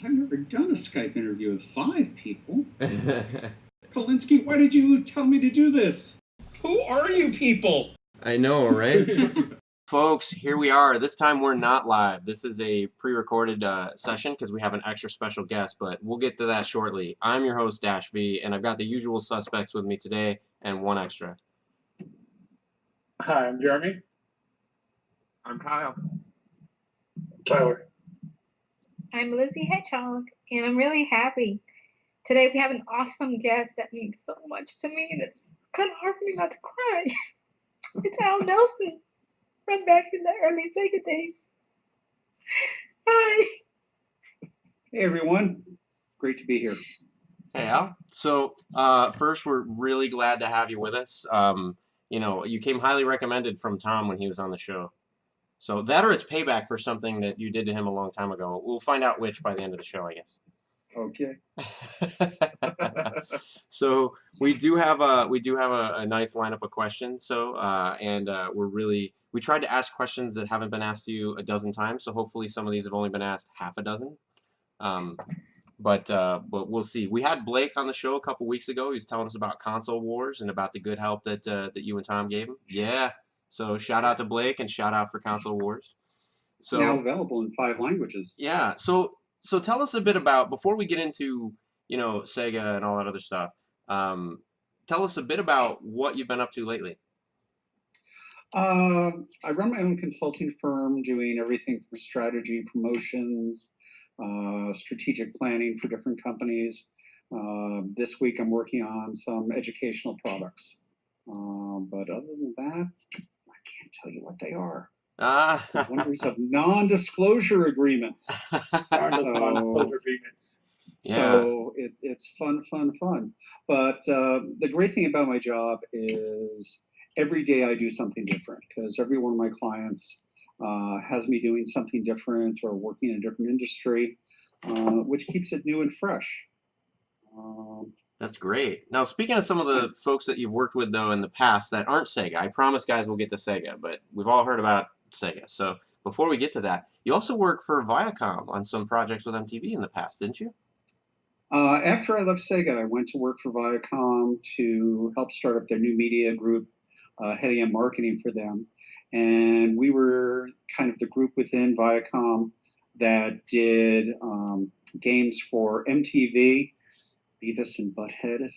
I've never done a Skype interview with 5 people. Kolinsky, why did you tell me to do this? Who are you people? I know, right? Folks, here we are. This time we're not live. This is a pre-recorded session because we have an extra special guest, but we'll get to that shortly. I'm your host, Dash V, and I've got the usual suspects with me today and one extra. Hi, I'm Jeremy. I'm Kyle. Tyler. I'm Lizzie Hedgehog, and I'm really happy. Today we have an awesome guest that means so much to me, and it's kind of hard for me not to cry. It's Al Nilsen, from back in the early SEGA days. Hi. Hey, everyone. Great to be here. Hey, Al. So, first, we're really glad to have you with us. You know, you came highly recommended from Tom when he was on the show. So that or it's payback for something that you did to him a long time ago. We'll find out which by the end of the show, I guess. Okay. So we do have a nice lineup of questions. So we tried to ask questions that haven't been asked to you a dozen times. So hopefully some of these have only been asked half a dozen. But we'll see. We had Blake on the show a couple weeks ago. He was telling us about console wars and about the good help that you and Tom gave him. Yeah. So shout out to Blake and shout out for console wars. So now available in 5 languages. Yeah. So tell us a bit about, before we get into, you know, SEGA and all that other stuff. Tell us a bit about what you've been up to lately. I run my own consulting firm doing everything from strategy, promotions, strategic planning for different companies. This week I'm working on some educational products. But other than that, I can't tell you what they are. The wonders of non-disclosure agreements. Non-disclosure agreements. So it's fun. But the great thing about my job is every day I do something different, because every one of my clients has me doing something different or working in a different industry, which keeps it new and fresh. That's great. Now, speaking of some of the folks that you've worked with, though, in the past that aren't SEGA, I promise, guys, we'll get to SEGA, but we've all heard about SEGA. So before we get to that, you also worked for Viacom on some projects with MTV in the past, didn't you? After I left SEGA, I went to work for Viacom to help start up their new media group, heading up marketing for them. And we were kind of the group within Viacom that did games for MTV, Beavis and Butthead. If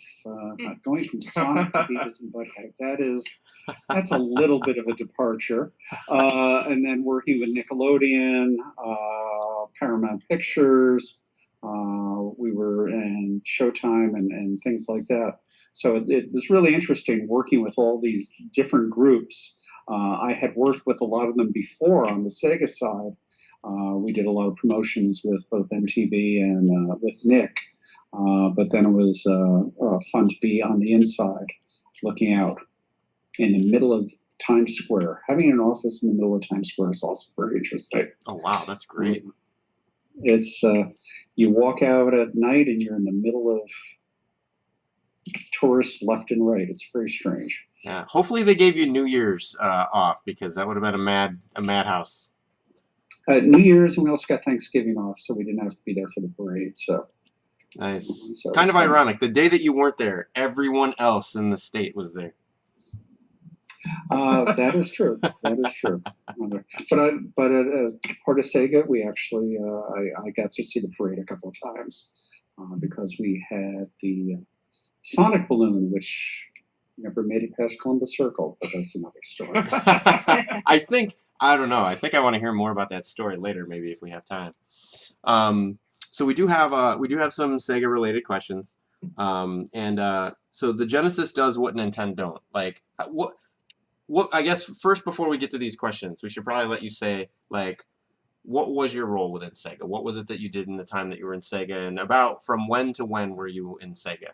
going from Sonic to Beavis and Butthead, that's a little bit of a departure. And then working with Nickelodeon, Paramount Pictures, we were in Showtime and things like that. So it was really interesting working with all these different groups. I had worked with a lot of them before on the SEGA side. We did a lot of promotions with both MTV and with Nick. But then it was fun to be on the inside, looking out in the middle of Times Square. Having an office in the middle of Times Square is also very interesting. Oh, wow, that's great. It's you walk out at night and you're in the middle of tourists left and right. It's very strange. Yeah. Hopefully they gave you New Year's off, because that would have been a madhouse. New Year's, and we also got Thanksgiving off, so we didn't have to be there for the parade. So. Nice. So kind of ironic. The day that you weren't there, everyone else in the state was there. That is true. That is true. But as part of SEGA, we actually I got to see the parade a couple of times because we had the Sonic balloon, which never made it past Columbus Circle, but that's another story. I don't know. I think I want to hear more about that story later, maybe if we have time. So we do have some SEGA related questions, so the Genesis does what Nintendo don't. Like what I guess first, before we get to these questions, we should probably let you say, like, what was your role within SEGA? What was it that you did in the time that you were in SEGA, and about from when to when were you in SEGA?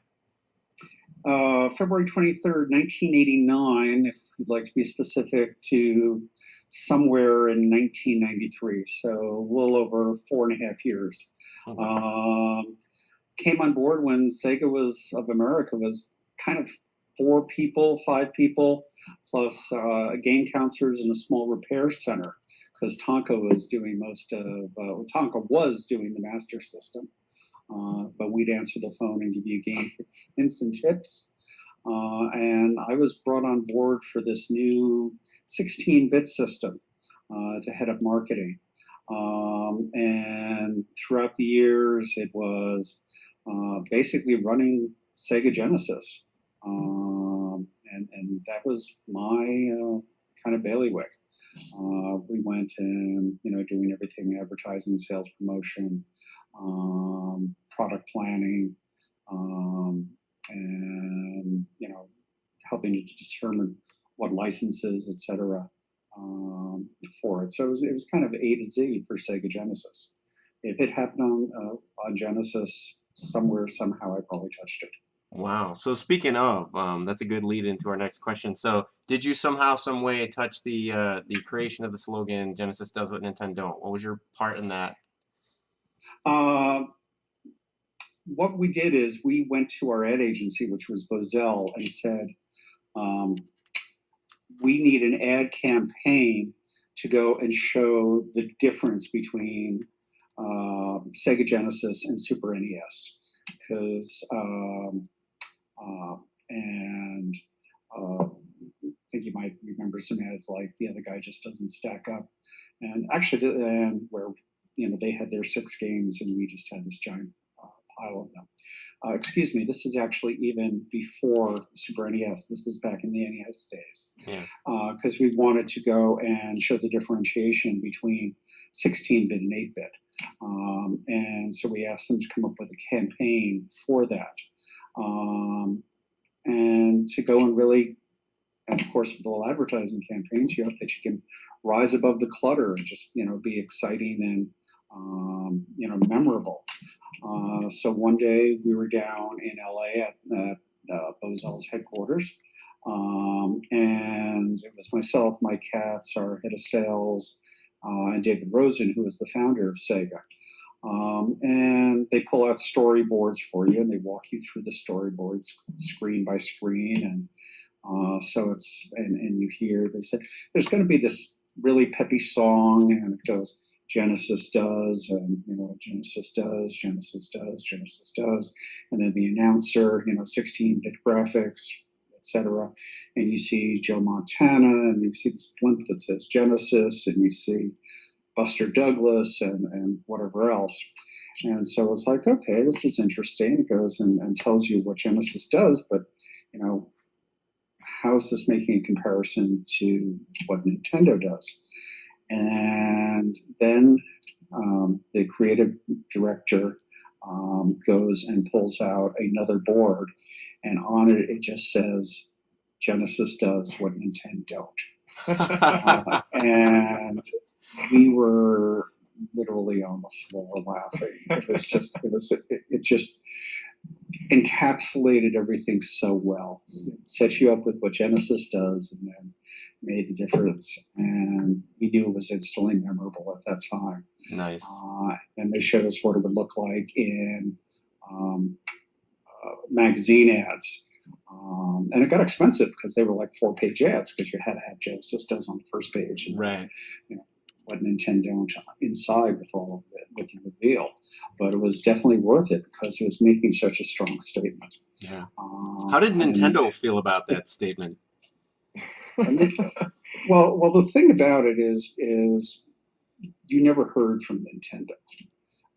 February 23rd, 1989, if you'd like to be specific, to somewhere in 1993, so a little over 4.5 years. Came on board when SEGA of America was kind of 4 people, 5 people, plus game counselors and a small repair center, because Tonka was doing Tonka was doing the Master System, but we'd answer the phone and give you game hints and tips. And I was brought on board for this new 16-bit system to head up marketing. And throughout the years, it was basically running Sega Genesis. And that was my kind of bailiwick. We went and, doing everything, advertising, sales promotion, product planning, and, helping to determine what licenses, et cetera, for it. So it was kind of A to Z for Sega Genesis. If it happened on Genesis somewhere, somehow, I probably touched it. Wow. So speaking of, that's a good lead into our next question. So did you somehow, some way touch the creation of the slogan, Genesis does what Nintendo don't? What was your part in that? What we did is we went to our ad agency, which was Bozell, and said, we need an ad campaign to go and show the difference between Sega Genesis and Super NES. Because I think you might remember some ads like the other guy just doesn't stack up, and actually, and where they had their 6 games and we just had this giant pile of them. Excuse me, this is actually even before Super NES. This is back in the NES days. Yeah. Because we wanted to go and show the differentiation between 16-bit and 8-bit. And so we asked them to come up with a campaign for that. And to go and really, and of course with all advertising campaigns, you hope that you can rise above the clutter and just, be exciting and, memorable. So one day we were down in LA at Bozell's headquarters. And it was myself, Mike Katz, our head of sales, and David Rosen, who was the founder of Sega. And they pull out storyboards for you, and they walk you through the storyboards screen by screen. And so it's, and you hear, they said, there's going to be this really peppy song, and it goes, Genesis does, and Genesis does, Genesis does, Genesis does, and then the announcer, 16-bit graphics, etc. And you see Joe Montana, and you see this blimp that says Genesis, and you see Buster Douglas, and whatever else. And so it's like, okay, this is interesting. It goes and tells you what Genesis does, but how is this making a comparison to what Nintendo does? And then the creative director goes and pulls out another board, and on it, it just says, Genesis does what Nintendo don't. And we were literally on the floor laughing. It just encapsulated everything so well. It set you up with what Genesis does, and then made the difference. And we knew it was instantly memorable at that time. Nice. And they showed us what it would look like in magazine ads. And it got expensive because they were like 4-page ads, because you had to have Genesis does on the first page. And, Right. what Nintendo inside with all of it, with the reveal. But it was definitely worth it because it was making such a strong statement. Yeah. How did Nintendo feel about that statement? Well, the thing about it is you never heard from Nintendo,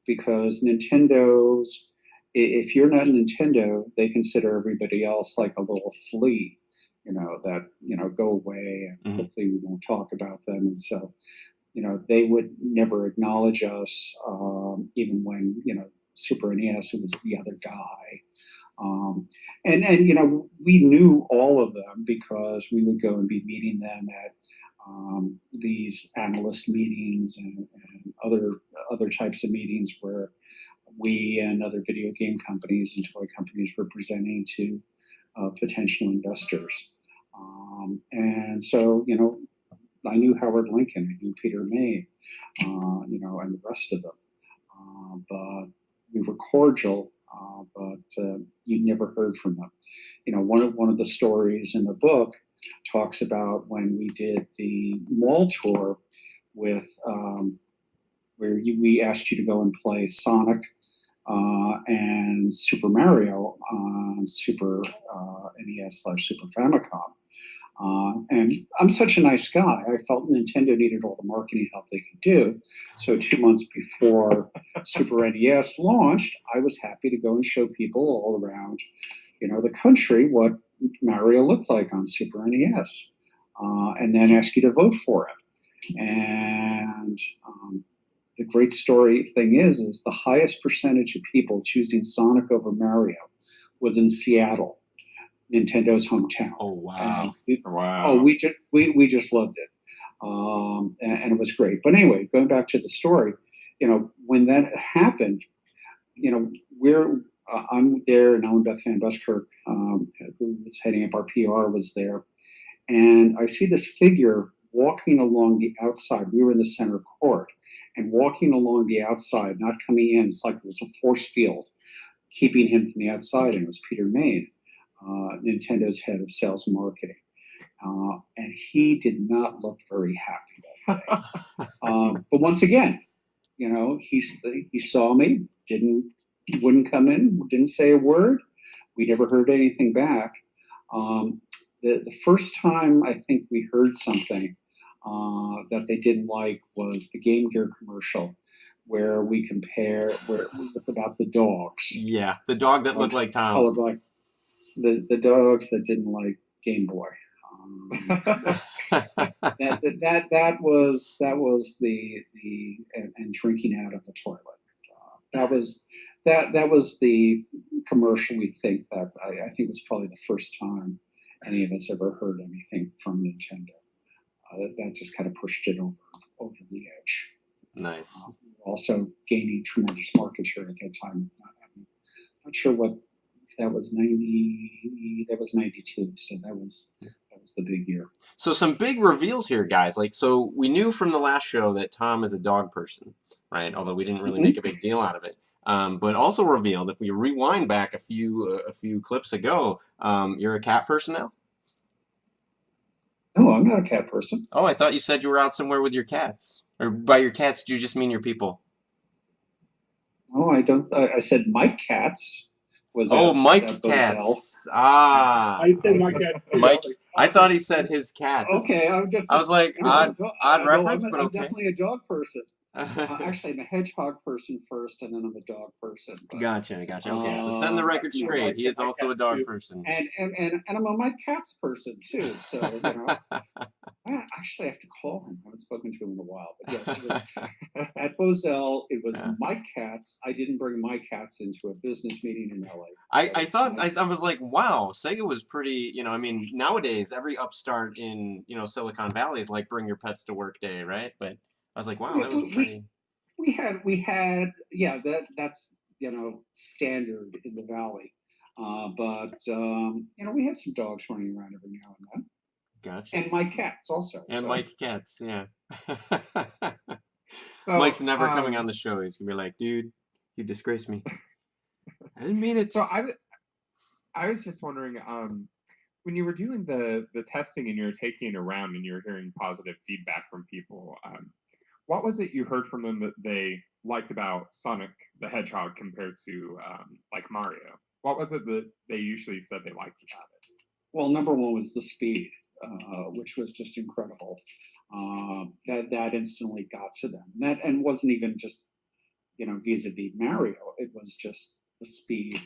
because Nintendo's, if you're not Nintendo, they consider everybody else like a little flea, that, go away, and Mhm. hopefully we won't talk about them. And so, they would never acknowledge us, even when, Super NES, it was the other guy. And we knew all of them because we would go and be meeting them at these analyst meetings and other types of meetings where we and other video game companies and toy companies were presenting to potential investors. And so, I knew Howard Lincoln, I knew Peter May, and the rest of them. But we were cordial, but you never heard from them. One of the stories in the book talks about when we did the mall tour, with where we asked you to go and play Sonic and Super Mario on Super NES/Super Famicom. And I'm such a nice guy. I felt Nintendo needed all the marketing help they could do. So 2 months before Super NES launched, I was happy to go and show people all around, the country what Mario looked like on Super NES, and then ask you to vote for it. And the great story thing is the highest percentage of people choosing Sonic over Mario was in Seattle, Nintendo's hometown. Oh wow! Wow. We just loved it, and it was great. But anyway, going back to the story, when that happened, I'm there, and Ellen Beth Van Buskirk, who was heading up our PR, was there, and I see this figure walking along the outside. We were in the center court, and walking along the outside, not coming in. It's like there was a force field keeping him from the outside, and it was Peter Main, Nintendo's head of sales and marketing. And he did not look very happy that day. But once again, he saw me, wouldn't come in, didn't say a word. We never heard anything back. The first time I think we heard something that they didn't like was the Game Gear commercial, where we looked about the dogs. Yeah, the dog that looked like Tom. Like the dogs that didn't like Game Boy. That was the and drinking out of the toilet. That was the commercial. We think that I think was probably the first time any of us ever heard anything from Nintendo. That just kind of pushed it over the edge. Nice. Also gaining tremendous market share at that time. I'm not sure what that was. 90. That was 92. So that was the big year. So some big reveals here, guys. So we knew from the last show that Tom is a dog person, right? Although we didn't really make a big deal out of it. But also revealed, if we rewind back a few clips ago, you're a cat person now? No, I'm not a cat person. Oh, I thought you said you were out somewhere with your cats. Or by your cats, do you just mean your people? No, I don't. I said Mike Cats was. Mike Cats. Ah. I said Mike Cats too. Mike. I thought he said his cats. Okay, I was like, odd reference, but I'm okay. definitely a dog person. Actually, I'm a hedgehog person first, and then I'm a dog person. But, Gotcha. Okay, so setting the record straight, he is also a dog person. And I'm a Mike Cats person too. So I actually have to call him. I haven't spoken to him in a while. But yes, it was, at Bozell, it was Mike Cats. I didn't bring my cats into a business meeting in LA. I was like, wow, Sega was pretty. Nowadays every upstart in Silicon Valley is like bring your pets to work day, right? But I was like, wow, that was pretty. We had that's standard in the valley, but we had some dogs running around every now and then. Gotcha. And Mike Cats also. And Mike Cats, yeah. So Mike's never coming on the show. He's gonna be like, dude, you disgraced me. I didn't mean it. So I was just wondering, when you were doing the testing and you were taking it around and you were hearing positive feedback from people, what was it you heard from them that they liked about Sonic the Hedgehog compared to like Mario? What was it that they usually said they liked about it? Well, number one was the speed, which was just incredible. That instantly got to them. And wasn't even just vis-a-vis Mario. It was just the speed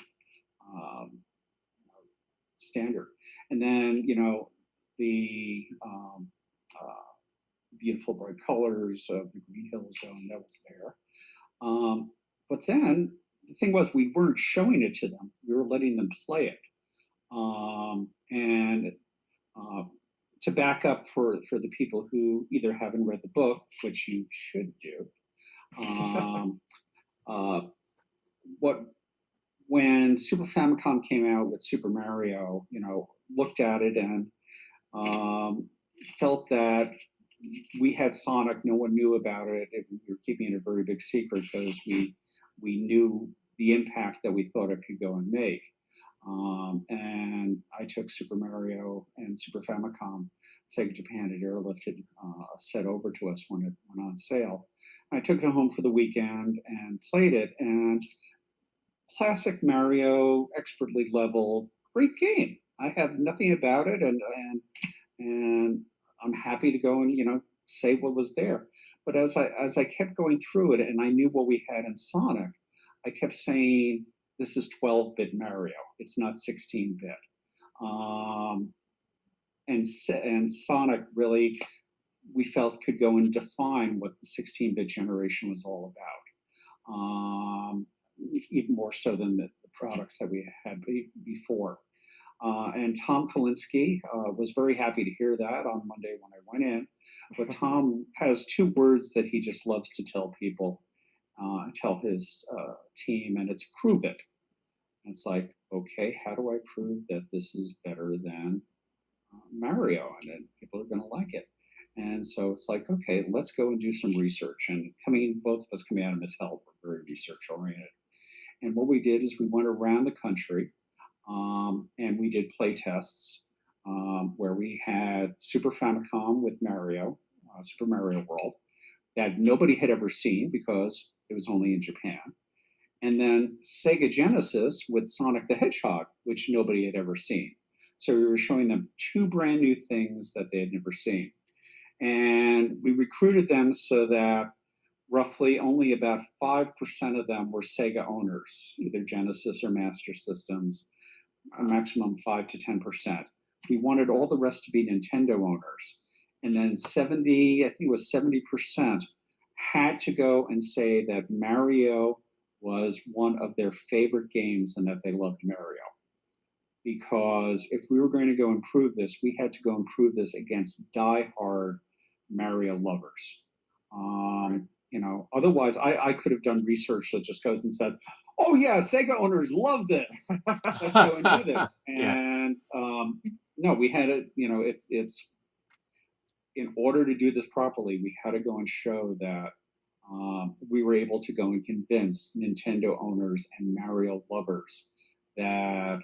standard. And then the beautiful bright colors of the Green Hill Zone that was there. But then the thing was, we weren't showing it to them. We were letting them play it. And to back up for the people who either haven't read the book, which you should do, when Super Famicom came out with Super Mario, looked at it and felt that we had Sonic, no one knew about it. We were keeping it a very big secret because we knew the impact that we thought it could go and make. And I took Super Mario and Super Famicom. SEGA Japan had airlifted a set over to us when it went on sale. I took it home for the weekend and played it. And classic Mario, expertly leveled, great game. I have nothing about it, and I'm happy to go and say what was there. But as I kept going through it, and I knew what we had in Sonic, I kept saying, this is 12-bit Mario. It's not 16-bit. And Sonic really, we felt, could go and define what the 16-bit generation was all about, even more so than the products that we had before. And Tom Kalinske was very happy to hear that on Monday when I went in. But Tom has two words that he just loves to tell people, tell his team, and it's prove it. And it's like, okay, how do I prove that this is better than Mario, and then people are going to like it? And so it's like, okay, let's go and do some research. And both of us coming out of Mattel were very research oriented. And what we did is we went around the country, and we did play tests where we had Super Famicom with Mario, Super Mario World, that nobody had ever seen because it was only in Japan. And then Sega Genesis with Sonic the Hedgehog, which nobody had ever seen. So we were showing them two brand new things that they had never seen. And we recruited them so that roughly only about 5% of them were Sega owners, either Genesis or Master Systems, a maximum 5 to 10%. We wanted all the rest to be Nintendo owners. And then 70% had to go and say that Mario was one of their favorite games and that they loved Mario. Because if we were going to go and prove this, we had to go and prove this against die-hard Mario lovers. Otherwise I could have done research that just goes and says, oh yeah, Sega owners love this. Let's go and do this. And no, we had it, it's in order to do this properly, we had to go and show that we were able to go and convince Nintendo owners and Mario lovers that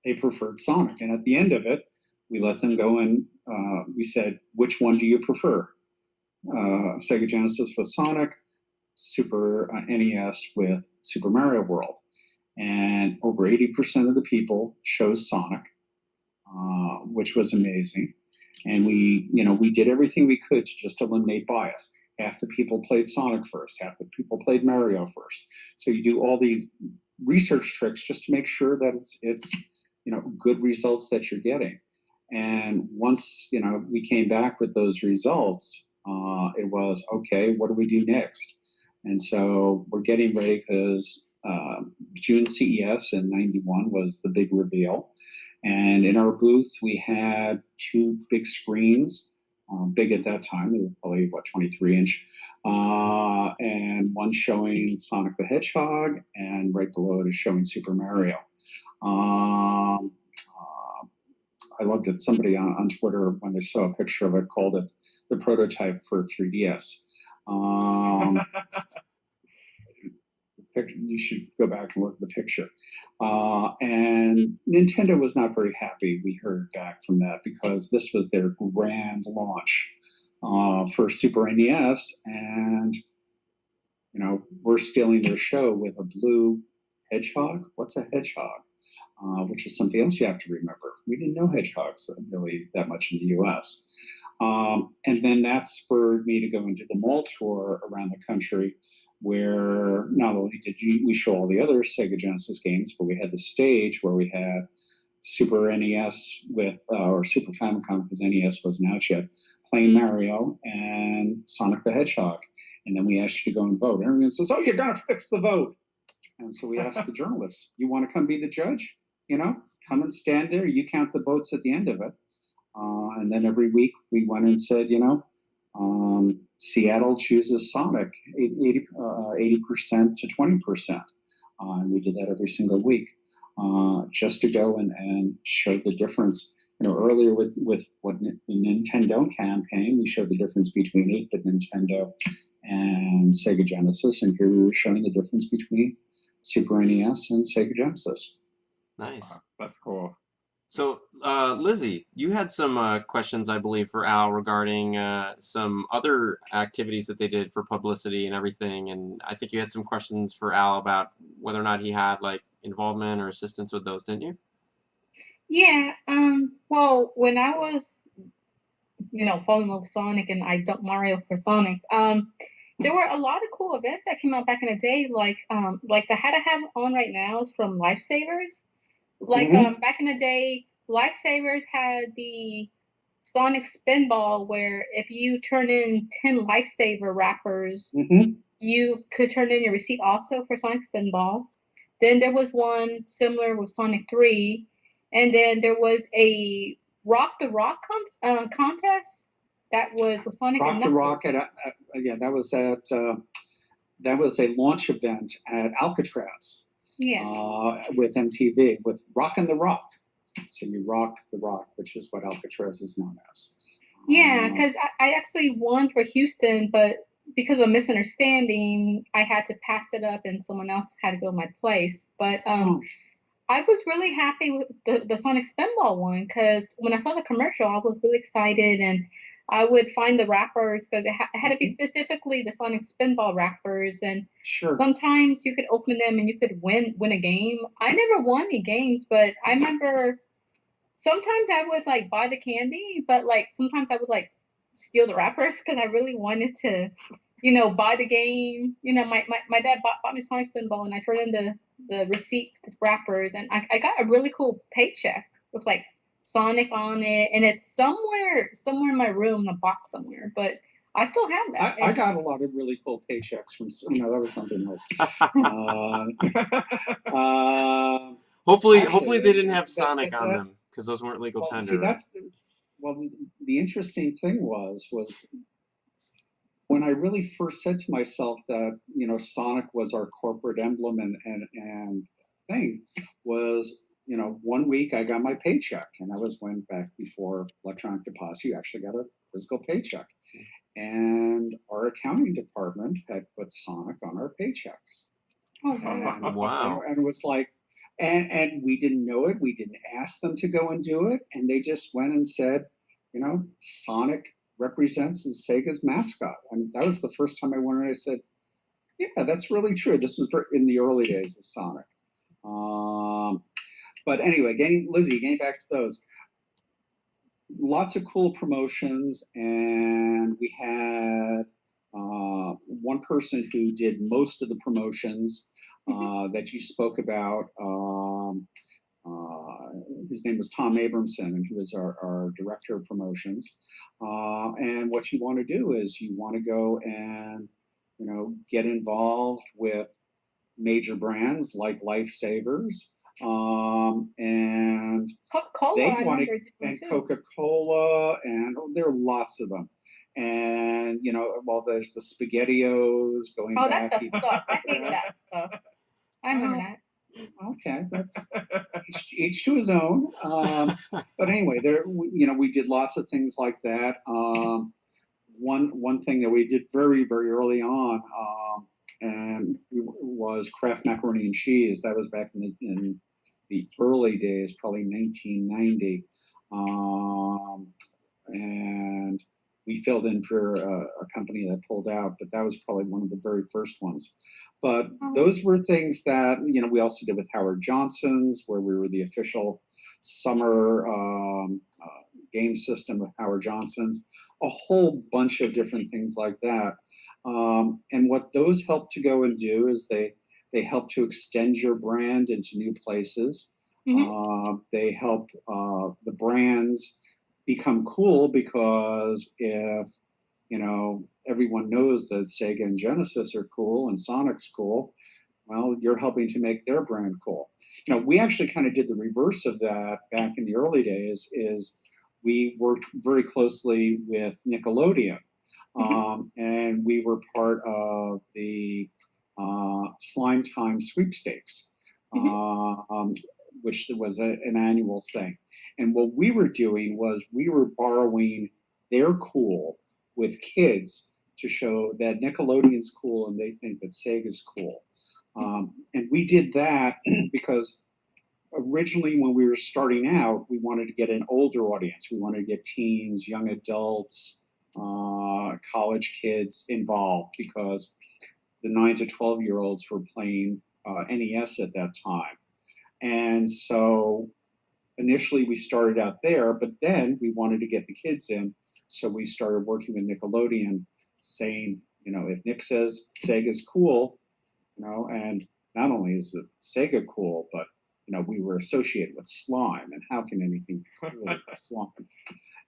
they preferred Sonic. And at the end of it, we let them go and we said, which one do you prefer? Sega Genesis with Sonic, Super NES with Super Mario World. And over 80% of the people chose Sonic, which was amazing. And we did everything we could to just eliminate bias. Half the people played Sonic first, half the people played Mario first. So you do all these research tricks just to make sure that it's good results that you're getting. And once we came back with those results, it was okay. What do we do next? And so we're getting ready because June CES in '91 was the big reveal. And in our booth, we had two big screens, big at that time, they were probably, 23-inch, and one showing Sonic the Hedgehog, and right below it is showing Super Mario. I loved it. Somebody on Twitter, when they saw a picture of it, called it the prototype for 3DS. You should go back and look at the picture. And Nintendo was not very happy, we heard back from that, because this was their grand launch for Super NES. And, we're stealing their show with a blue hedgehog. What's a hedgehog? Which is something else you have to remember. We didn't know hedgehogs really that much in the US. And then that spurred me to go and do the mall tour around the country, where not only did we show all the other Sega Genesis games, but we had the stage where we had Super NES with, or Super Famicom, because NES wasn't out yet, playing Mario and Sonic the Hedgehog. And then we asked you to go and vote. Everyone says, oh, you're going to fix the vote. And so we asked the journalist, you want to come be the judge? Come and stand there. You count the votes at the end of it. And then every week we went and said, Seattle chooses Sonic 80% to 20%. And we did that every single week just to go and show the difference. Earlier with what the Nintendo campaign, we showed the difference between 8-bit Nintendo and Sega Genesis. And here we were showing the difference between Super NES and Sega Genesis. Nice. Wow, that's cool. So, Lizzie, you had some questions, I believe, for Al regarding some other activities that they did for publicity and everything. And I think you had some questions for Al about whether or not he had like involvement or assistance with those, didn't you? Yeah. Well, when I was, falling in love with Sonic and I dumped Mario for Sonic, there were a lot of cool events that came out back in the day, like the hat I have on right now is from Lifesavers. Like back in the day, Lifesavers had the Sonic Spinball, where if you turn in 10 Lifesaver wrappers, you could turn in your receipt also for Sonic Spinball. Then there was one similar with Sonic 3, and then there was a Rock the Rock contest that was with Sonic Rock and the Knuckles. Rock that was at that was a launch event at Alcatraz. Yeah. With MTV, with Rockin' the Rock. So you rock the rock, which is what Alcatraz is known as. Yeah, because I actually won for Houston, but because of a misunderstanding, I had to pass it up and someone else had to go my place. But I was really happy with the Sonic Spinball one, because when I saw the commercial, I was really excited, and I would find the wrappers, because it had to be specifically the Sonic Spinball wrappers, and Sure. sometimes you could open them and you could win a game. I never won any games, but I remember sometimes I would like buy the candy, but like sometimes I would like steal the wrappers because I really wanted to, buy the game. My dad bought me Sonic Spinball, and I turned in the receipt, the wrappers, and I got a really cool paycheck with like Sonic on it, and it's somewhere in my room in a box somewhere, but I still have that. I got a lot of really cool paychecks from, that was something else. Hopefully, Actually, hopefully they didn't have Sonic on them, because those weren't legal well, tender. see, Right? the interesting thing was when I really first said to myself that, Sonic was our corporate emblem and thing, was, 1 week I got my paycheck, and that was when, back before electronic deposit, you actually got a physical paycheck. And our accounting department had put Sonic on our paychecks. Oh, And, wow. and it was like, and we didn't know it. We didn't ask them to go and do it. And they just went and said, Sonic represents Sega's mascot. And that was the first time I went and I said, yeah, that's really true. This was in the early days of Sonic. But anyway, getting back to those. Lots of cool promotions, and we had one person who did most of the promotions that you spoke about. His name was Tom Abramson, and he was our director of promotions. And what you want to do is you want to go and get involved with major brands like Lifesavers. And Coca-Cola, they I want to, remember and too. Coca-Cola, and there are lots of them. And there's the SpaghettiOs going Oh, back. that stuff sucked. I hated that stuff. I remember that. Okay, that's each to his own. But anyway, we did lots of things like that. One thing that we did very, very early on, and was Kraft macaroni and cheese. That was back in the early days, probably 1990, and we filled in for a company that pulled out, but that was probably one of the very first ones. But those were things that, we also did with Howard Johnson's, where we were the official summer game system of Howard Johnson's, a whole bunch of different things like that. And what those help to go and do is they help to extend your brand into new places. They help the brands become cool, because if everyone knows that Sega and Genesis are cool and Sonic's cool, well, you're helping to make their brand cool. We actually kind of did the reverse of that back in the early days. Is we worked very closely with Nickelodeon, and we were part of the Slime Time sweepstakes, which was an annual thing. And what we were doing was we were borrowing their cool with kids to show that Nickelodeon's cool and they think that Sega's cool. And we did that because originally when we were starting out, we wanted to get an older audience. We wanted to get teens, young adults, college kids involved, because the 9 to 12-year-olds were playing NES at that time. And so initially we started out there, but then we wanted to get the kids in. So we started working with Nickelodeon, saying, if Nick says Sega's cool, and not only is it Sega cool, but we were associated with slime, and how can anything be cool with slime?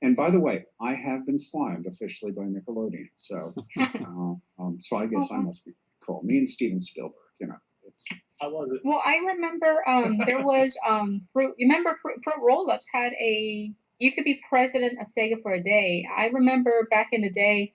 And by the way, I have been slimed officially by Nickelodeon, so so I guess I must be cool. Me and Steven Spielberg, it's. How was it? Well, I remember there was fruit. You remember Fruit Roll-Ups had a. You could be president of Sega for a day. I remember back in the day,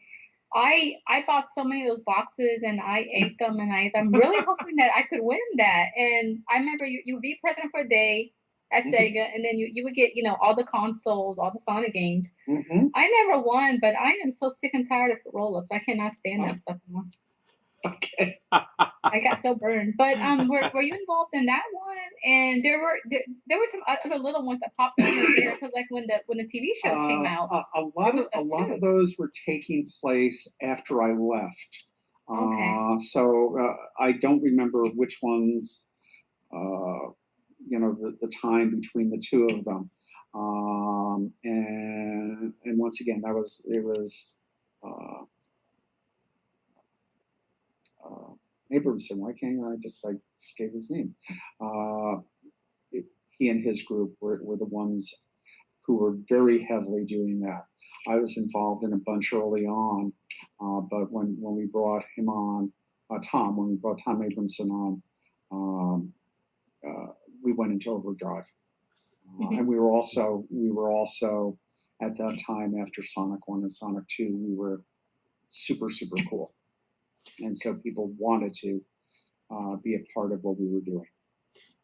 I bought so many of those boxes and I ate them, and I'm really hoping that I could win that. And I remember you would be president for a day at Sega, and then you would get all the consoles, all the Sonic games. Mm-hmm. I never won, but I am so sick and tired of Roll-Ups. I cannot stand that stuff anymore. Okay. I got so burned. But were you involved in that one? And there were some other little ones that popped up in there, because like when the TV shows came out, a lot of those were taking place after I left. Okay. So I don't remember which ones. The time between the two of them, and once again, it was. Abramson, why can't I just gave his name? He and his group were the ones who were very heavily doing that. I was involved in a bunch early on, but when we brought him on, when we brought Tom Abramson on, we went into overdrive, and we were also at that time, after Sonic 1 and Sonic 2, we were super cool. And so people wanted to be a part of what we were doing.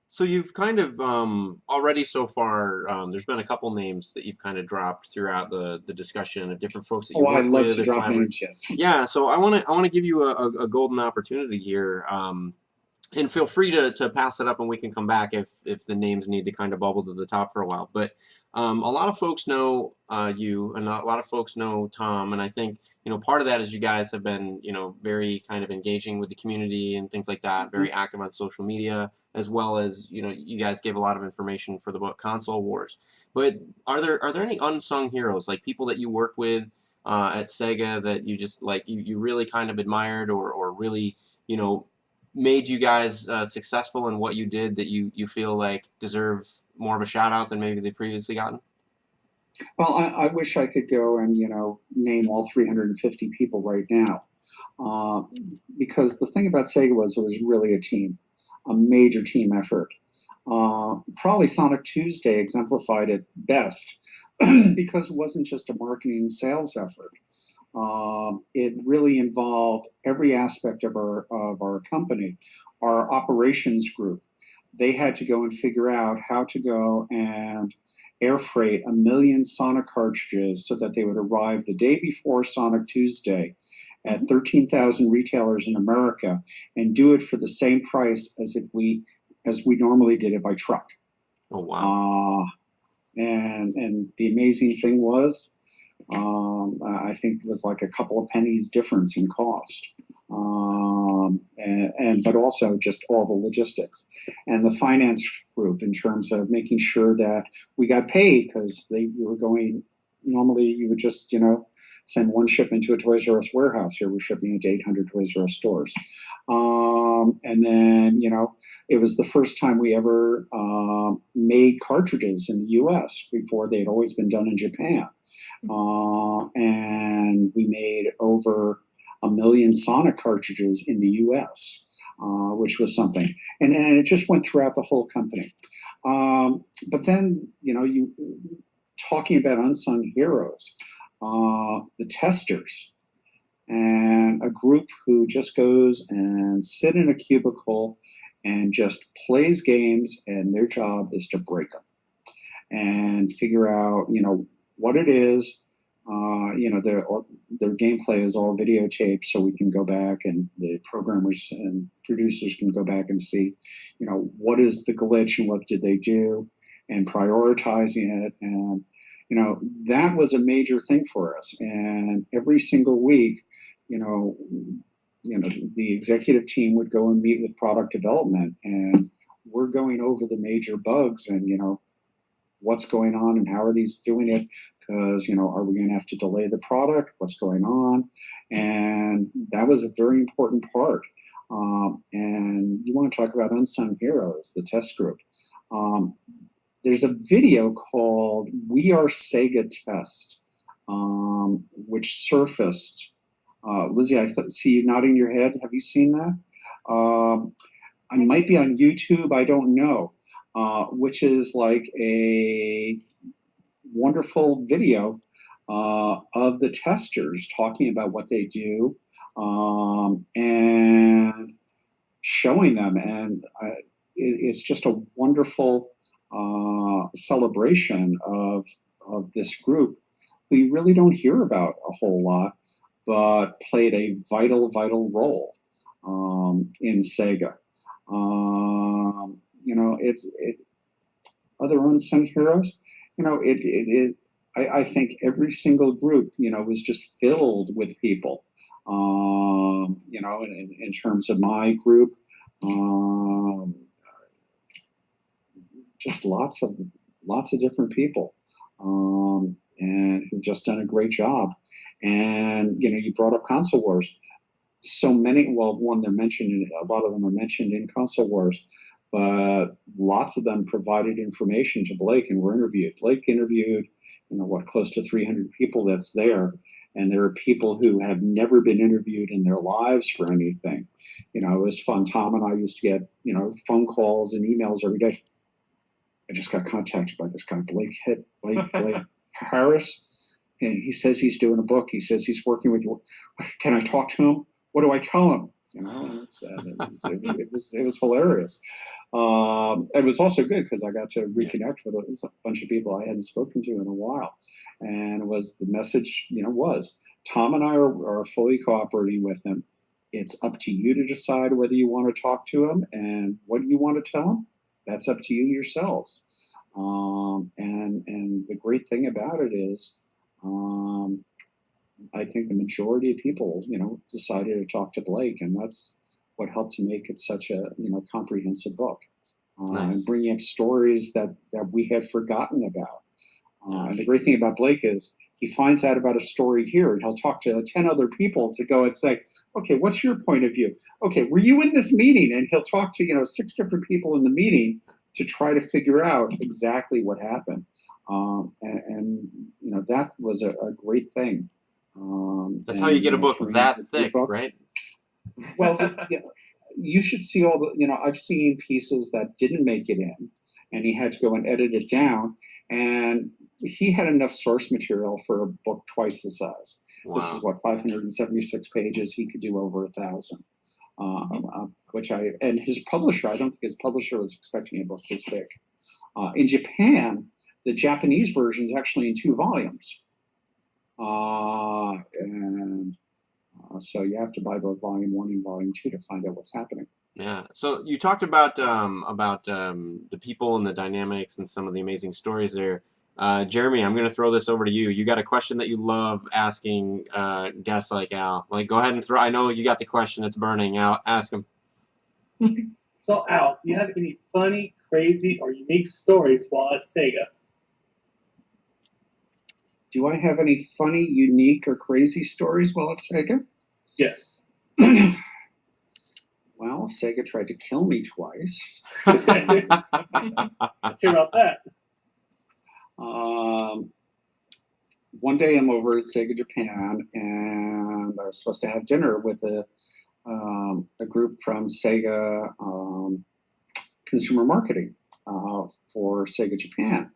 So you've kind of already so far, there's been a couple names that you've kind of dropped throughout the discussion of different folks that you work with. I love to drop names, yes. Yeah, so I want to give you a golden opportunity here, and feel free to pass it up, and we can come back if the names need to kind of bubble to the top for a while. But a lot of folks know you, and a lot of folks know Tom, and I think part of that is you guys have been very kind of engaging with the community and things like that, very active on social media, as well as you guys gave a lot of information for the book Console Wars. But are there any unsung heroes, like people that you work with at Sega that you just you really kind of admired, or really made you guys successful in what you did, that you feel like deserve more of a shout out than maybe they previously gotten? Well, I wish I could go and name all 350 people right now, because the thing about Sega was it was really a major team effort. Probably Sonic Tuesday exemplified it best, because it wasn't just a marketing and sales effort. It really involved every aspect of our company. Our operations group, they had to go and figure out how to go and air freight 1 million Sonic cartridges so that they would arrive the day before Sonic Tuesday at 13,000 retailers in America, and do it for the same price as we normally did it by truck. Oh wow! And the amazing thing was, I think it was like a couple of pennies difference in cost, but also just all the logistics, and the finance group in terms of making sure that we got paid, because we were going. Normally, you would just send one shipment to a Toys R Us warehouse. Here, we're shipping it to 800 Toys R Us stores, and then it was the first time we ever made cartridges in the U.S. Before they had always been done in Japan. And we made over 1 million Sonic cartridges in the U.S., which was something. And it just went throughout the whole company. But then, you talking about unsung heroes, the testers, and a group who just goes and sit in a cubicle and just plays games, and their job is to break them and figure out, what it is, their gameplay is all videotaped, so we can go back and the programmers and producers can go back and see, what is the glitch and what did they do, and prioritizing it. And that was a major thing for us. And every single week, the executive team would go and meet with product development, and we're going over the major bugs and what's going on and how are these doing it, because are we going to have to delay the product, what's going on. And that was a very important part. And you want to talk about unsung heroes, the test group. There's a video called We Are SEGA Test, which surfaced. Lizzie, I see you nodding your head. Have you seen that? I might be on YouTube, I don't know, which is like a wonderful video of the testers talking about what they do and showing them. And it's just a wonderful celebration of this group who you really don't hear about a whole lot, but played a vital role in SEGA. Other unsung heroes, I think every single group, was just filled with people. In terms of my group, just lots of different people, and who've just done a great job. And you brought up Console Wars. So many, well, one, they're mentioned, a lot of them are mentioned in Console Wars, but lots of them provided information to Blake and were interviewed. Blake interviewed, close to 300 people that's there. And there are people who have never been interviewed in their lives for anything. It was fun. Tom and I used to get, phone calls and emails every day. I just got contacted by this guy, Blake Harris. And he says he's doing a book. He says he's working with you. Can I talk to him? What do I tell him? It was hilarious. It was also good because I got to reconnect with a bunch of people I hadn't spoken to in a while. And the message, was Tom and I are fully cooperating with him. It's up to you to decide whether you want to talk to him and what you want to tell him. That's up to you yourselves. And the great thing about it is, I think the majority of people, decided to talk to Blake, and that's what helped to make it such a, comprehensive book. Nice. And bringing up stories that we had forgotten about. And the great thing about Blake is he finds out about a story here, and he'll talk to 10 other people to go and say, okay, what's your point of view? Okay, were you in this meeting? And he'll talk to, 6 different people in the meeting to try to figure out exactly what happened. That was a great thing. That's how you get a book that thick, right? Well, you should see all the, I've seen pieces that didn't make it in, and he had to go and edit it down, and he had enough source material for a book twice the size. Wow. This is 576 pages. He could do over 1,000. And his publisher, I don't think his publisher was expecting a book this big. In Japan, the Japanese version is actually in 2 volumes. So you have to buy both volume 1 and volume 2 to find out what's happening. Yeah. So you talked about the people and the dynamics and some of the amazing stories there. Jeremy, I'm going to throw this over to you. You got a question that you love asking guests like Al. Go ahead and throw. I know you got the question. It's burning. Al, ask him. So Al, do you have any funny, crazy, or unique stories while at SEGA? Do I have any funny, unique, or crazy stories while at SEGA? Yes. Well, SEGA tried to kill me twice. Let's hear about that. One day I'm over at SEGA Japan, and I was supposed to have dinner with a group from SEGA Consumer Marketing for SEGA Japan.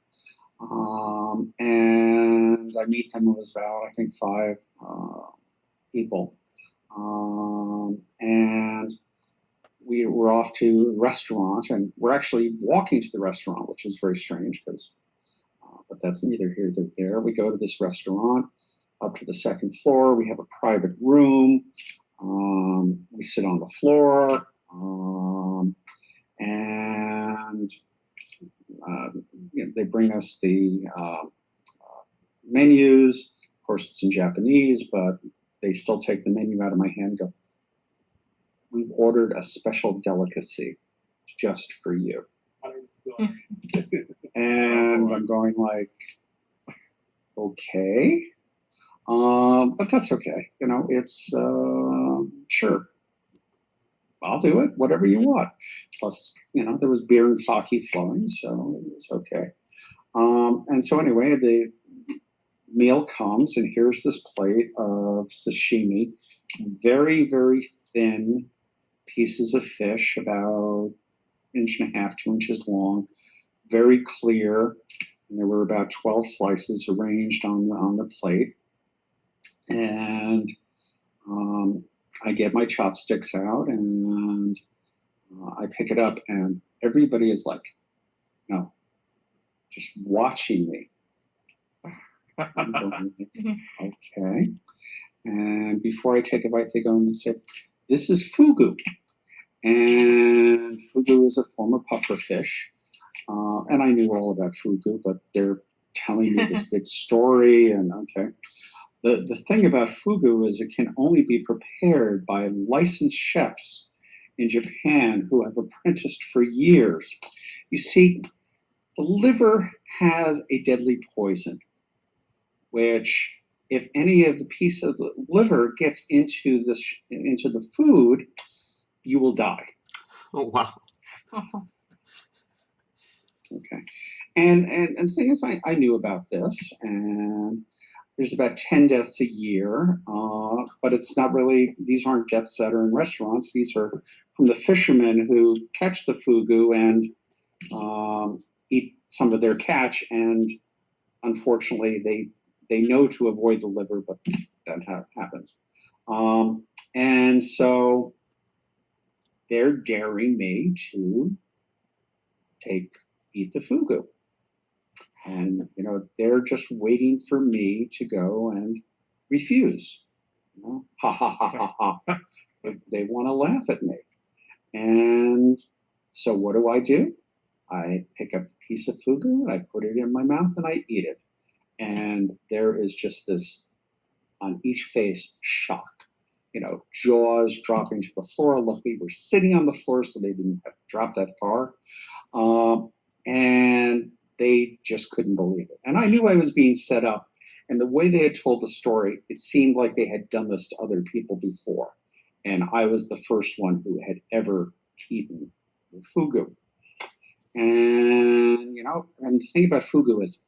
And I meet them. It was about, I think, 5 people. And we were off to a restaurant, and we're actually walking to the restaurant, which is very strange, but that's neither here nor there. We go to this restaurant, up to the second floor. We have a private room. We sit on the floor, and they bring us the menus. Of course, it's in Japanese, but they still take the menu out of my hand and go, "We've ordered a special delicacy just for you." And I'm going like, okay. But that's okay. It's sure. I'll do it, whatever you want. Plus, there was beer and sake flowing, so it was okay. And so anyway, the meal comes, and here's this plate of sashimi, very, very thin pieces of fish, about 1.5 inches, 2 inches long, very clear. And there were about 12 slices arranged on the plate. And I get my chopsticks out, and I pick it up, and everybody is like, just watching me. I'm going, okay. And before I take a bite, they go and they say, "This is fugu." And fugu is a form of puffer fish. And I knew all about fugu, but they're telling me this big story, and okay. The thing about fugu is it can only be prepared by licensed chefs in Japan who have apprenticed for years. You see, the liver has a deadly poison, which if any of the piece of the liver gets into the food, you will die. Oh, wow. Okay. And the thing is, I knew about this, and there's about 10 deaths a year, but it's not really, these aren't deaths that are in restaurants. These are from the fishermen who catch the fugu and eat some of their catch, and unfortunately they know to avoid the liver, but that happens. And so they're daring me to eat the fugu. And, they're just waiting for me to go and refuse. Ha, ha, ha, ha, ha. They want to laugh at me. And so what do? I pick up a piece of fugu, I put it in my mouth, and I eat it. And there is just this, on each face, shock. Jaws dropping to the floor. Luckily, we're sitting on the floor, so they didn't have to drop that far. And they just couldn't believe it. And I knew I was being set up. And the way they had told the story, it seemed like they had done this to other people before. And I was the first one who had ever eaten fugu. And, and the thing about fugu is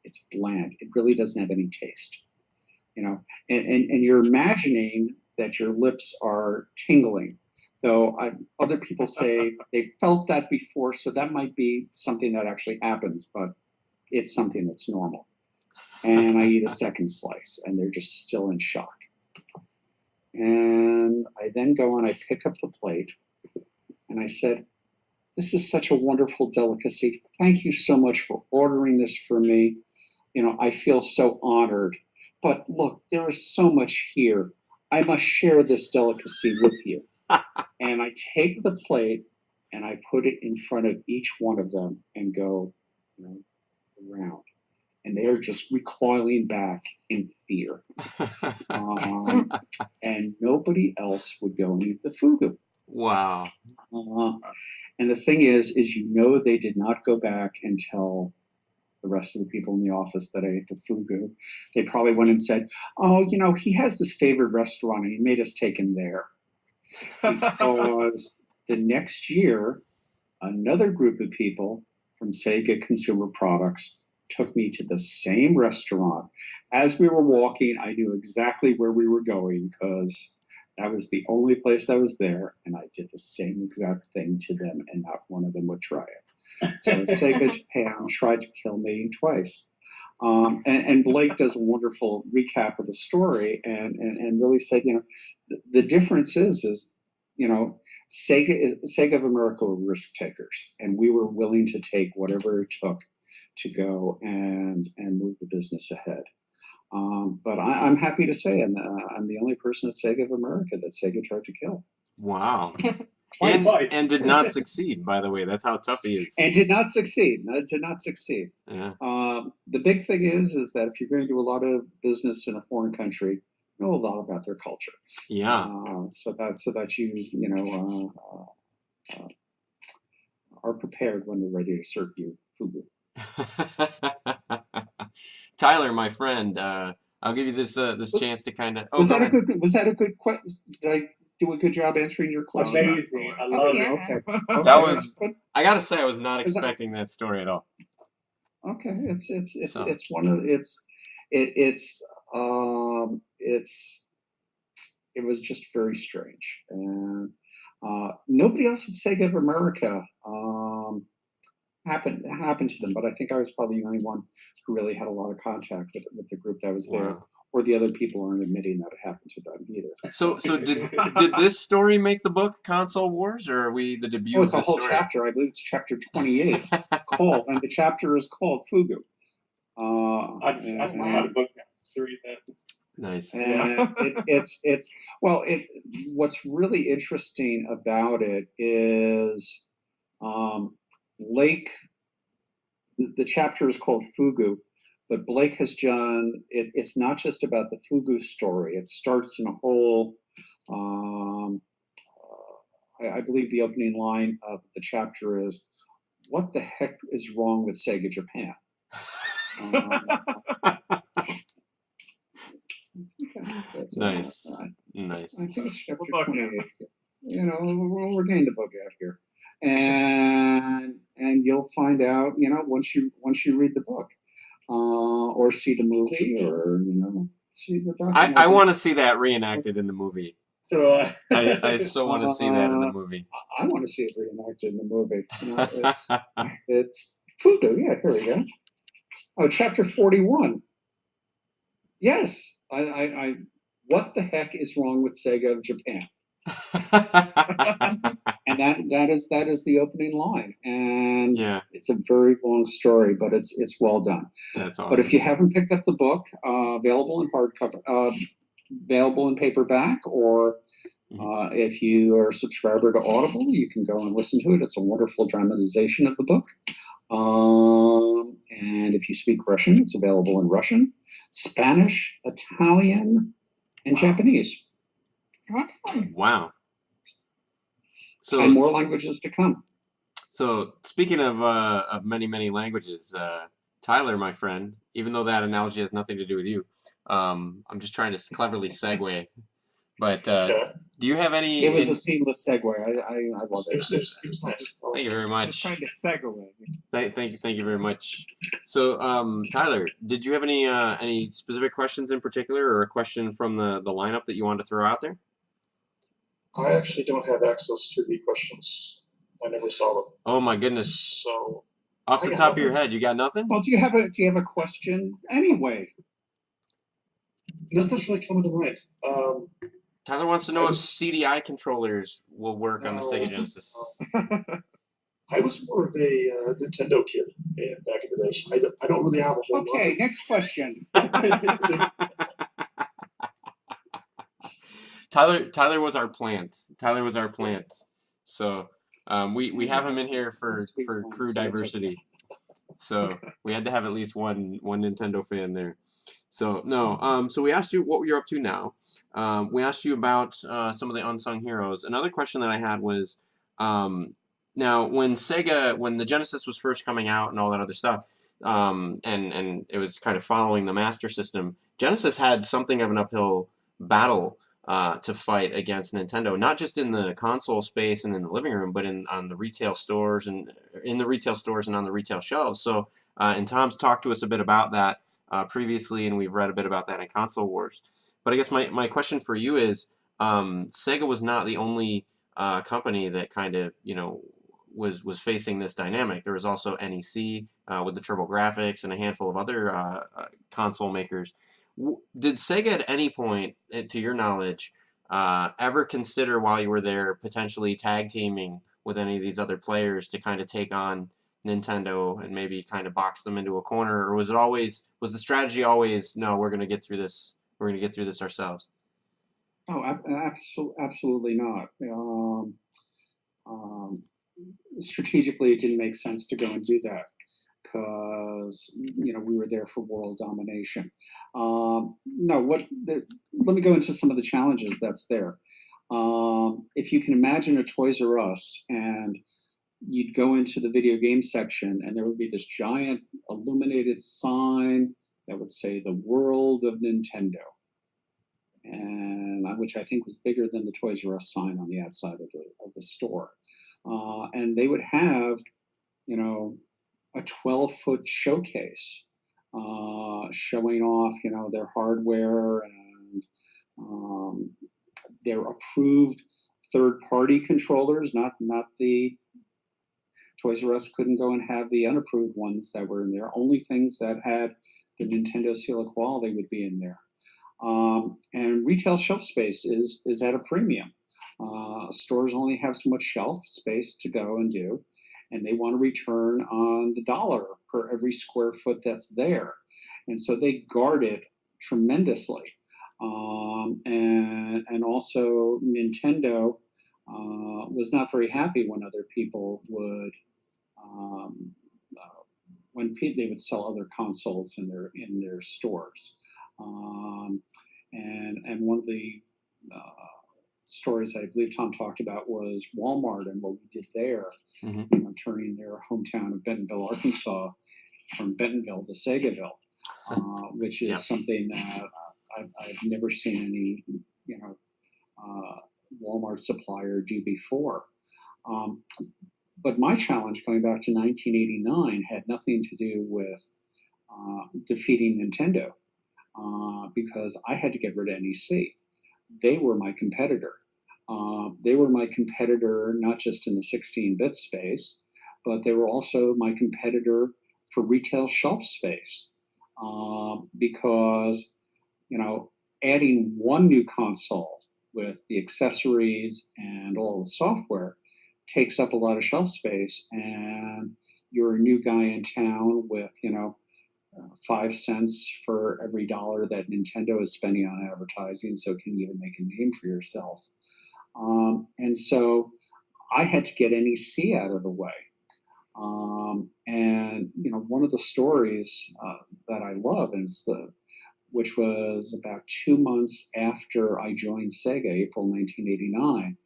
it's bland. It really doesn't have any taste. And you're imagining that your lips are tingling. Though other people say they felt that before, so that might be something that actually happens, but it's something that's normal. And I eat a second slice, and they're just still in shock. And I then go and I pick up the plate, and I said, "This is such a wonderful delicacy. Thank you so much for ordering this for me. I feel so honored. But look, there is so much here. I must share this delicacy with you." And I take the plate and I put it in front of each one of them and go, around. And they are just recoiling back in fear. And nobody else would go and eat the fugu. Wow. And the thing is they did not go back and tell the rest of the people in the office that I ate the fugu. They probably went and said, "Oh, he has this favorite restaurant and he made us take him there." Because the next year, another group of people from SEGA Consumer Products took me to the same restaurant. As we were walking, I knew exactly where we were going because that was the only place that was there, and I did the same exact thing to them, and not one of them would try it. So SEGA Japan tried to kill me twice. And Blake does a wonderful recap of the story and really said, the difference is Sega of America were risk takers, and we were willing to take whatever it took to go and move the business ahead. But I'm happy to say I'm the only person at SEGA of America that SEGA tried to kill. Wow. Twice. And did not succeed, by the way. That's how tough he is. And did not succeed. Did not succeed. Yeah. The big thing is that if you're going to do a lot of business in a foreign country, know a lot about their culture. Yeah. So that you are prepared when they're ready to serve you fugu. Tyler, my friend, I'll give you this chance to kind of. Oh, Was go that ahead. was that a good question? Did I do a good job answering your question? Amazing. I love yeah. it. Okay. That was. But, I gotta say, I was not Is that- expecting that story at all. okay. So. It's one of it was just very strange, and nobody else at Sega of America happened to them, but I think I was probably the only one who really had a lot of contact with the group that was there. Wow. Or the other people aren't admitting that it happened to them either. So did this story make the book Console Wars, or are we the debut Oh, of it's a this whole story? chapter. I believe it's chapter 28 called, and the chapter is called Fugu. I bought a book now to read that. Nice. And what's really interesting about it is Blake, the chapter is called Fugu, but Blake has done it's not just about the Fugu story. It starts in a whole I believe the opening line of the chapter is, "What the heck is wrong with SEGA Japan?" Nice. Nice. I think it's chapter We're 28. We're getting the book out here, and you'll find out, once you read the book, or see the movie, or see the documentary. I want to see that reenacted in the movie. So I so want to see that in the movie. I want to see it reenacted in the movie. It's Fugu. Yeah, here we go. Oh, chapter 41. Yes, I what the heck is wrong with SEGA of Japan? And that is the opening line, and Yeah, it's a very long story, but it's well done. that's awesome. But if you haven't picked up the book, available in hardcover, available in paperback, or if you are a subscriber to Audible, you can go and listen to it. It's a wonderful dramatization of the book. And if you speak Russian, it's available in Russian, Spanish, Italian, and Japanese. Excellent. Wow. And more languages to come. So speaking of many languages, Tyler, my friend, even though that analogy has nothing to do with you, I'm just trying to cleverly segue. But do you have any? It was a seamless segue. I love it. It was nice. Thank you very much. Just trying to segue. Thank you very much. So, Tyler, did you have any specific questions in particular, or a question from the lineup that you wanted to throw out there? I actually don't have access to the questions. I never saw them. Oh my goodness! So Off the I got top of your nothing. head, you got nothing? Well, do you have a question anyway? Nothing's really coming to mind. Tyler wants to know if CDI controllers will work on the No. Sega Genesis. I was more of a Nintendo kid back in the day. So I don't really have a whole Okay, next question. Tyler was our plant. Tyler was our plant. So we have him in here for crew diversity. So we had to have at least one Nintendo fan there. So no. So we asked you what you're up to now. We asked you about some of the unsung heroes. Another question that I had was, now when the Genesis was first coming out and all that other stuff, and it was kind of following the Master System, Genesis had something of an uphill battle to fight against Nintendo, not just in the console space and in the living room, but on the retail stores and on the retail shelves. So, and Tom's talked to us a bit about that previously, and we've read a bit about that in Console Wars. But I guess my question for you is, Sega was not the only company that kind of was facing this dynamic. There was also NEC with the TurboGrafx and a handful of other console makers. Did Sega at any point, to your knowledge, ever consider while you were there potentially tag teaming with any of these other players to kind of take on Nintendo and maybe kind of box them into a corner, or was the strategy always, no, we're going to get through this. We're going to get through this ourselves? Oh, absolutely not. Strategically, it didn't make sense to go and do that because we were there for world domination. No, let me go into some of the challenges that's there. If you can imagine a Toys R Us and you'd go into the video game section and there would be this giant illuminated sign that would say the world of Nintendo, and which I think was bigger than the Toys R Us sign on the outside of the store. And they would have, a 12-foot showcase showing off, their hardware and their approved third-party controllers, not the Toys R Us couldn't go and have the unapproved ones that were in there. Only things that had the Nintendo seal of quality would be in there. And retail shelf space is at a premium. Stores only have so much shelf space to go and do, and they want to return on the dollar per every square foot that's there. And so they guard it tremendously. And also Nintendo was not very happy when other people would they would sell other consoles in their stores. And one of the stories I believe Tom talked about was Walmart and what we did there, turning their hometown of Bentonville, Arkansas, from Bentonville to Segaville, which is something that I've never seen any, Walmart supplier do before. But my challenge going back to 1989 had nothing to do with defeating Nintendo, because I had to get rid of NEC. They were my competitor. They were my competitor not just in the 16-bit space, but they were also my competitor for retail shelf space, because adding one new console with the accessories and all the software takes up a lot of shelf space, and you're a new guy in town with 5 cents for every dollar that Nintendo is spending on advertising, so can you even make a name for yourself? And so I had to get NEC out of the way. And one of the stories that I love, and which was about 2 months after I joined SEGA, April 1989,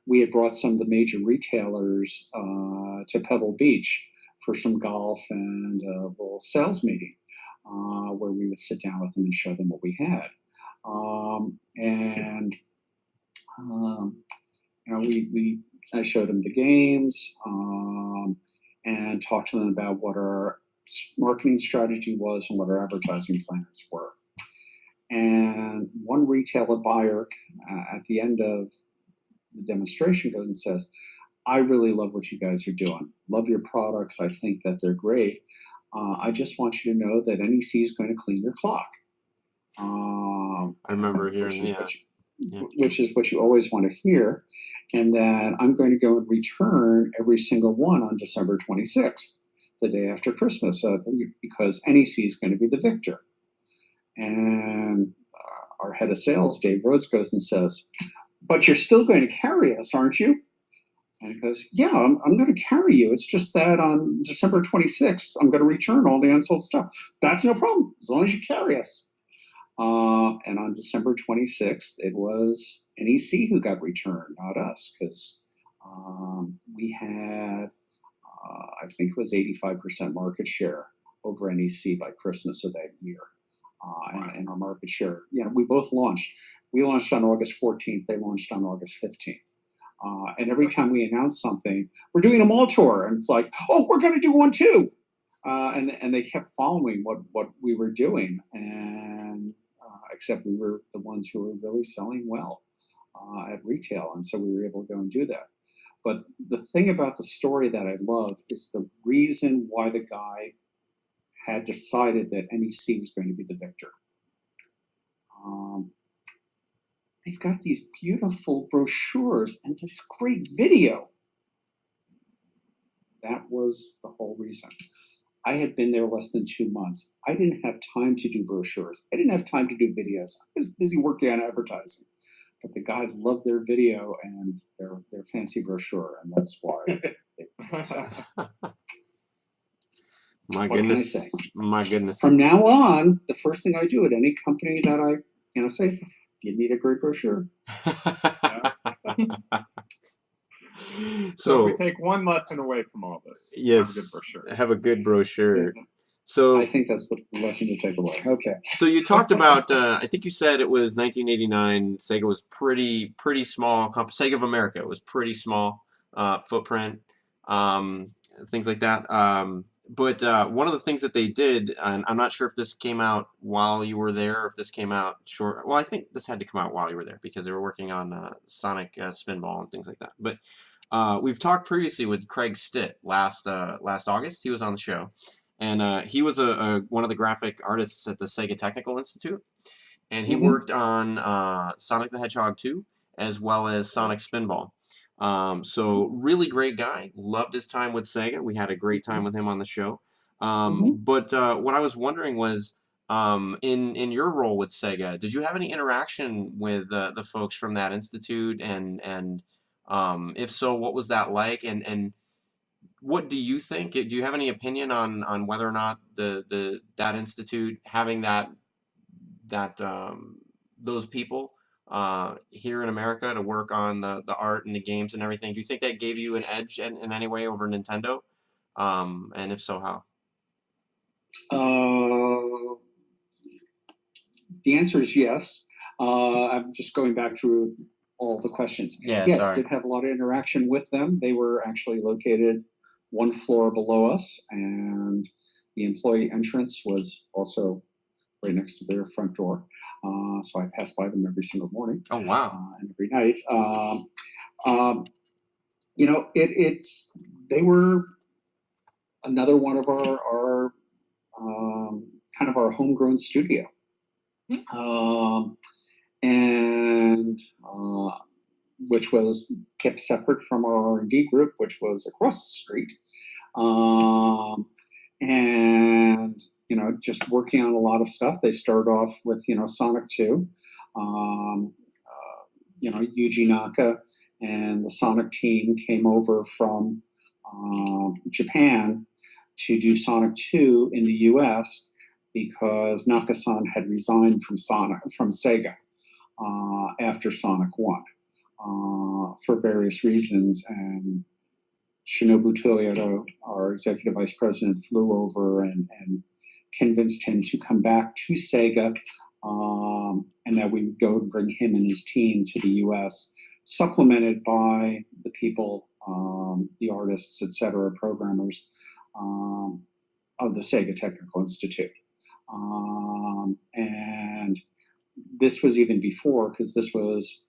we had brought some of the major retailers to Pebble Beach for some golf and a little sales meeting, where we would sit down with them and show them what we had. I showed them the games and talked to them about what our marketing strategy was and what our advertising plans were. And one retailer buyer at the end of the demonstration goes and says, I really love what you guys are doing. Love your products. I think that they're great. I just want you to know that NEC is going to clean your clock. I remember hearing that. Which is what you always want to hear, and that I'm going to go and return every single one on December 26th, the day after Christmas, because NEC is going to be the victor. And our head of sales, Dave Rhodes, goes and says, but you're still going to carry us, aren't you? And he goes, yeah, I'm going to carry you. It's just that on December 26th, I'm going to return all the unsold stuff. That's no problem, as long as you carry us. And on December 26th, it was NEC who got returned, not us, because we had, I think it was 85% market share over NEC by Christmas of that year. And our market share, we both launched. We launched on August 14th. They launched on August 15th. And every time we announce something, we're doing a mall tour, and it's like, oh, we're going to do one too. And they kept following what we were doing, and except we were the ones who were really selling well at retail, and so we were able to go and do that. But the thing about the story that I love is the reason why the guy had decided that NEC was going to be the victor. They've got these beautiful brochures and this great video. That was the whole reason. I had been there less than 2 months. I didn't have time to do brochures. I didn't have time to do videos. I was busy working on advertising. But the guys loved their video and their fancy brochure, and that's why. So, My what can I goodness. say? My goodness. From now on, the first thing I do at any company that I say, you need a great brochure. So if we take one lesson away from all this, yes, have a good brochure. Have a good brochure. I So think that's the lesson to take away. Okay. So you talked about, I think you said it was 1989. Sega was pretty small. Sega of America was pretty small footprint, things like that. But one of the things that they did, and I'm not sure if this came out while you were there, or if this came out short. Well, I think this had to come out while you were there because they were working on Sonic Spinball and things like that. But we've talked previously with Craig Stitt last August. He was on the show. And he was one of the graphic artists at the Sega Technical Institute. And he worked on Sonic the Hedgehog 2 as well as Sonic Spinball. So really great guy. Loved his time with Sega. We had a great time with him on the show. But what I was wondering was, in your role with Sega, did you have any interaction with the folks from that institute? And if so, what was that like? And what do you think? Do you have any opinion on whether or not that institute having those people here in America to work on the art and the games and everything? Do you think that gave you an edge in any way over Nintendo? And if so, how? The answer is yes. I'm just going back through all the questions. Yeah, yes, sorry. Did have a lot of interaction with them. They were actually located one floor below us, and the employee entrance was also right next to their front door. So I passed by them every single morning. Oh, wow. And every night. They were another one of our kind of our homegrown studio. Which was kept separate from our R&D group, which was across the street. And just working on a lot of stuff. They started off with Sonic 2, Yuji Naka and the Sonic team came over from Japan to do Sonic 2 in the U.S. because Naka-san had resigned from Sega after Sonic 1 for various reasons, and Shinobu Toyoda, our executive vice president, flew over and convinced him to come back to Sega, and that we would go and bring him and his team to the U.S., supplemented by the people, the artists, etc., programmers of the Sega Technical Institute. And this was even before, because this was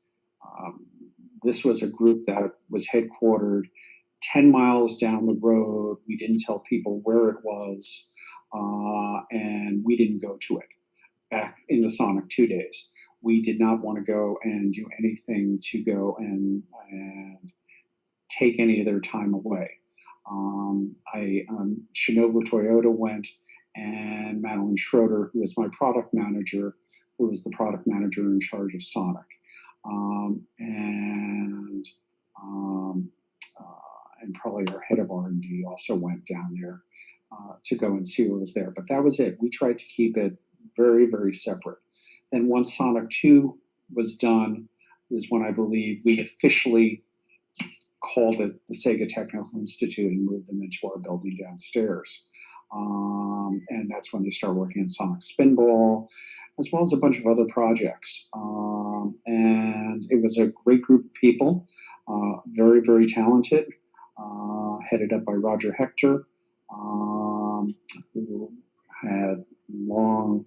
a group that was headquartered 10 miles down the road. We didn't tell people where it was, and we didn't go to it back in the Sonic 2 days. We did not want to go and do anything to go and take any of their time away. Shinobu Toyota went, and Madeline Schroeder, who was my product manager, who was the product manager in charge of Sonic. And probably our head of R&D also went down there to go and see what was there. But that was it. We tried to keep it very, very separate. And once Sonic 2 was done is when I believe we officially called it the Sega Technical Institute and moved them into our building downstairs. And that's when they started working on Sonic Spinball, as well as a bunch of other projects. And it was a great group of people, very, very talented, headed up by Roger Hector, who had long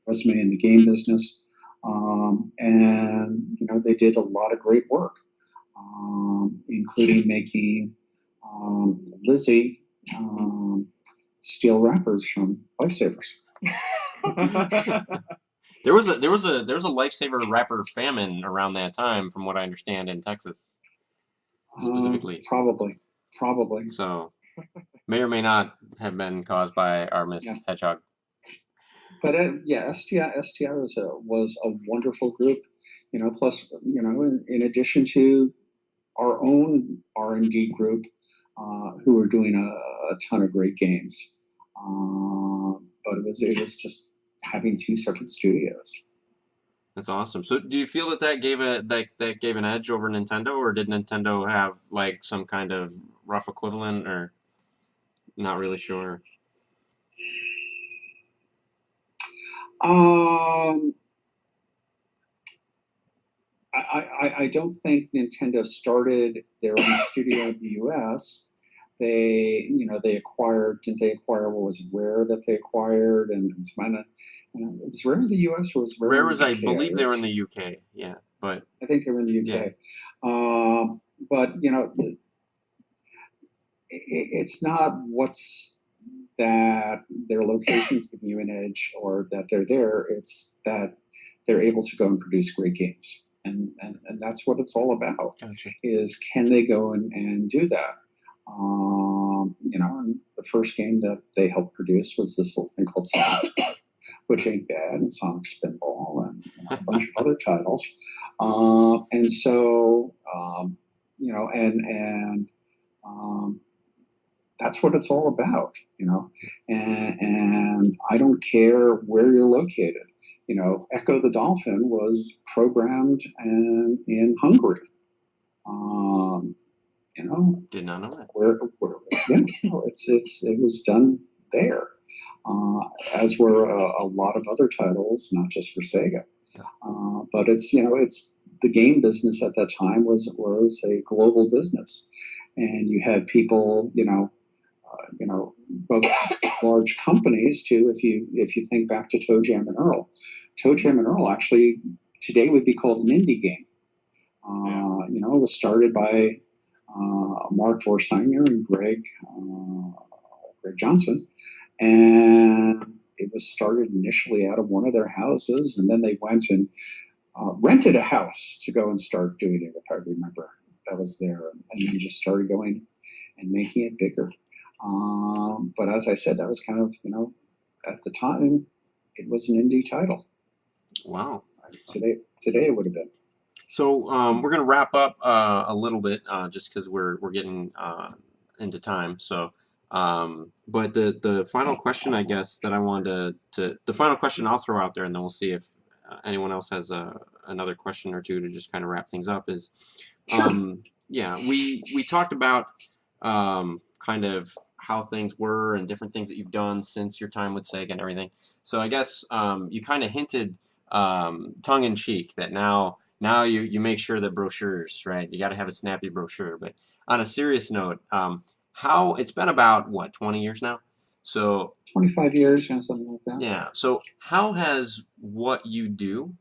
resume in the game business. And they did a lot of great work, including making Lizzie steel wrappers from lifesavers. There was a lifesaver wrapper famine around that time, from what I understand, in Texas specifically. Probably. Probably. So may or may not have been caused by our Miss Yeah. Hedgehog. But yeah, STI was a wonderful group, plus, in addition to our own R&D group, who were doing a ton of great games. But it was just having two separate studios. That's awesome. So do you feel that gave that gave an edge over Nintendo, or did Nintendo have like some kind of rough equivalent, or not really sure? I don't think Nintendo started their own studio in the U.S. They acquired. Didn't they acquire, what was it, Rare that they acquired, and some, was Rare in the U.S. or was Rare in the I UK? believe they were in the UK. Yeah, but I think they were in the UK. Yeah. But it's not what's that their locations give you an edge or that they're there. It's that they're able to go and produce great games. And that's what it's all about. Gotcha. Is can they go and do that? And the first game that they helped produce was this little thing called Sonic, which ain't bad, and Sonic Spinball, and a bunch of other titles. And so, that's what it's all about, and I don't care where you're located. Echo the Dolphin was programmed in Hungary. Did not know that. It was done there, as were a lot of other titles, not just for Sega. But it's the game business at that time was a global business, and you had people, both large companies too. If you think back to Toe Jam and Earl, Toe Jam and Earl actually today would be called an indie game. It was started by Mark Vorsinger and Greg Johnson, and it was started initially out of one of their houses, and then they went and rented a house to go and start doing it. If I remember, that was there, and then just started going and making it bigger. But as I said, that was kind of at the time it was an indie title. Wow. Today it would have been. So we're going to wrap up a little bit just because we're getting into time. So, but the final question, I guess, that I wanted the final question I'll throw out there, and then we'll see if anyone else has another question or two to just kind of wrap things up. Is yeah, we talked about kind of how things were and different things that you've done since your time with Sega and everything. So I guess you kind of hinted tongue in cheek that now you make sure that brochures, right? You got to have a snappy brochure. But on a serious note, how it's been about what 20 years now, so 25 years and something like that. Yeah. So how has what you do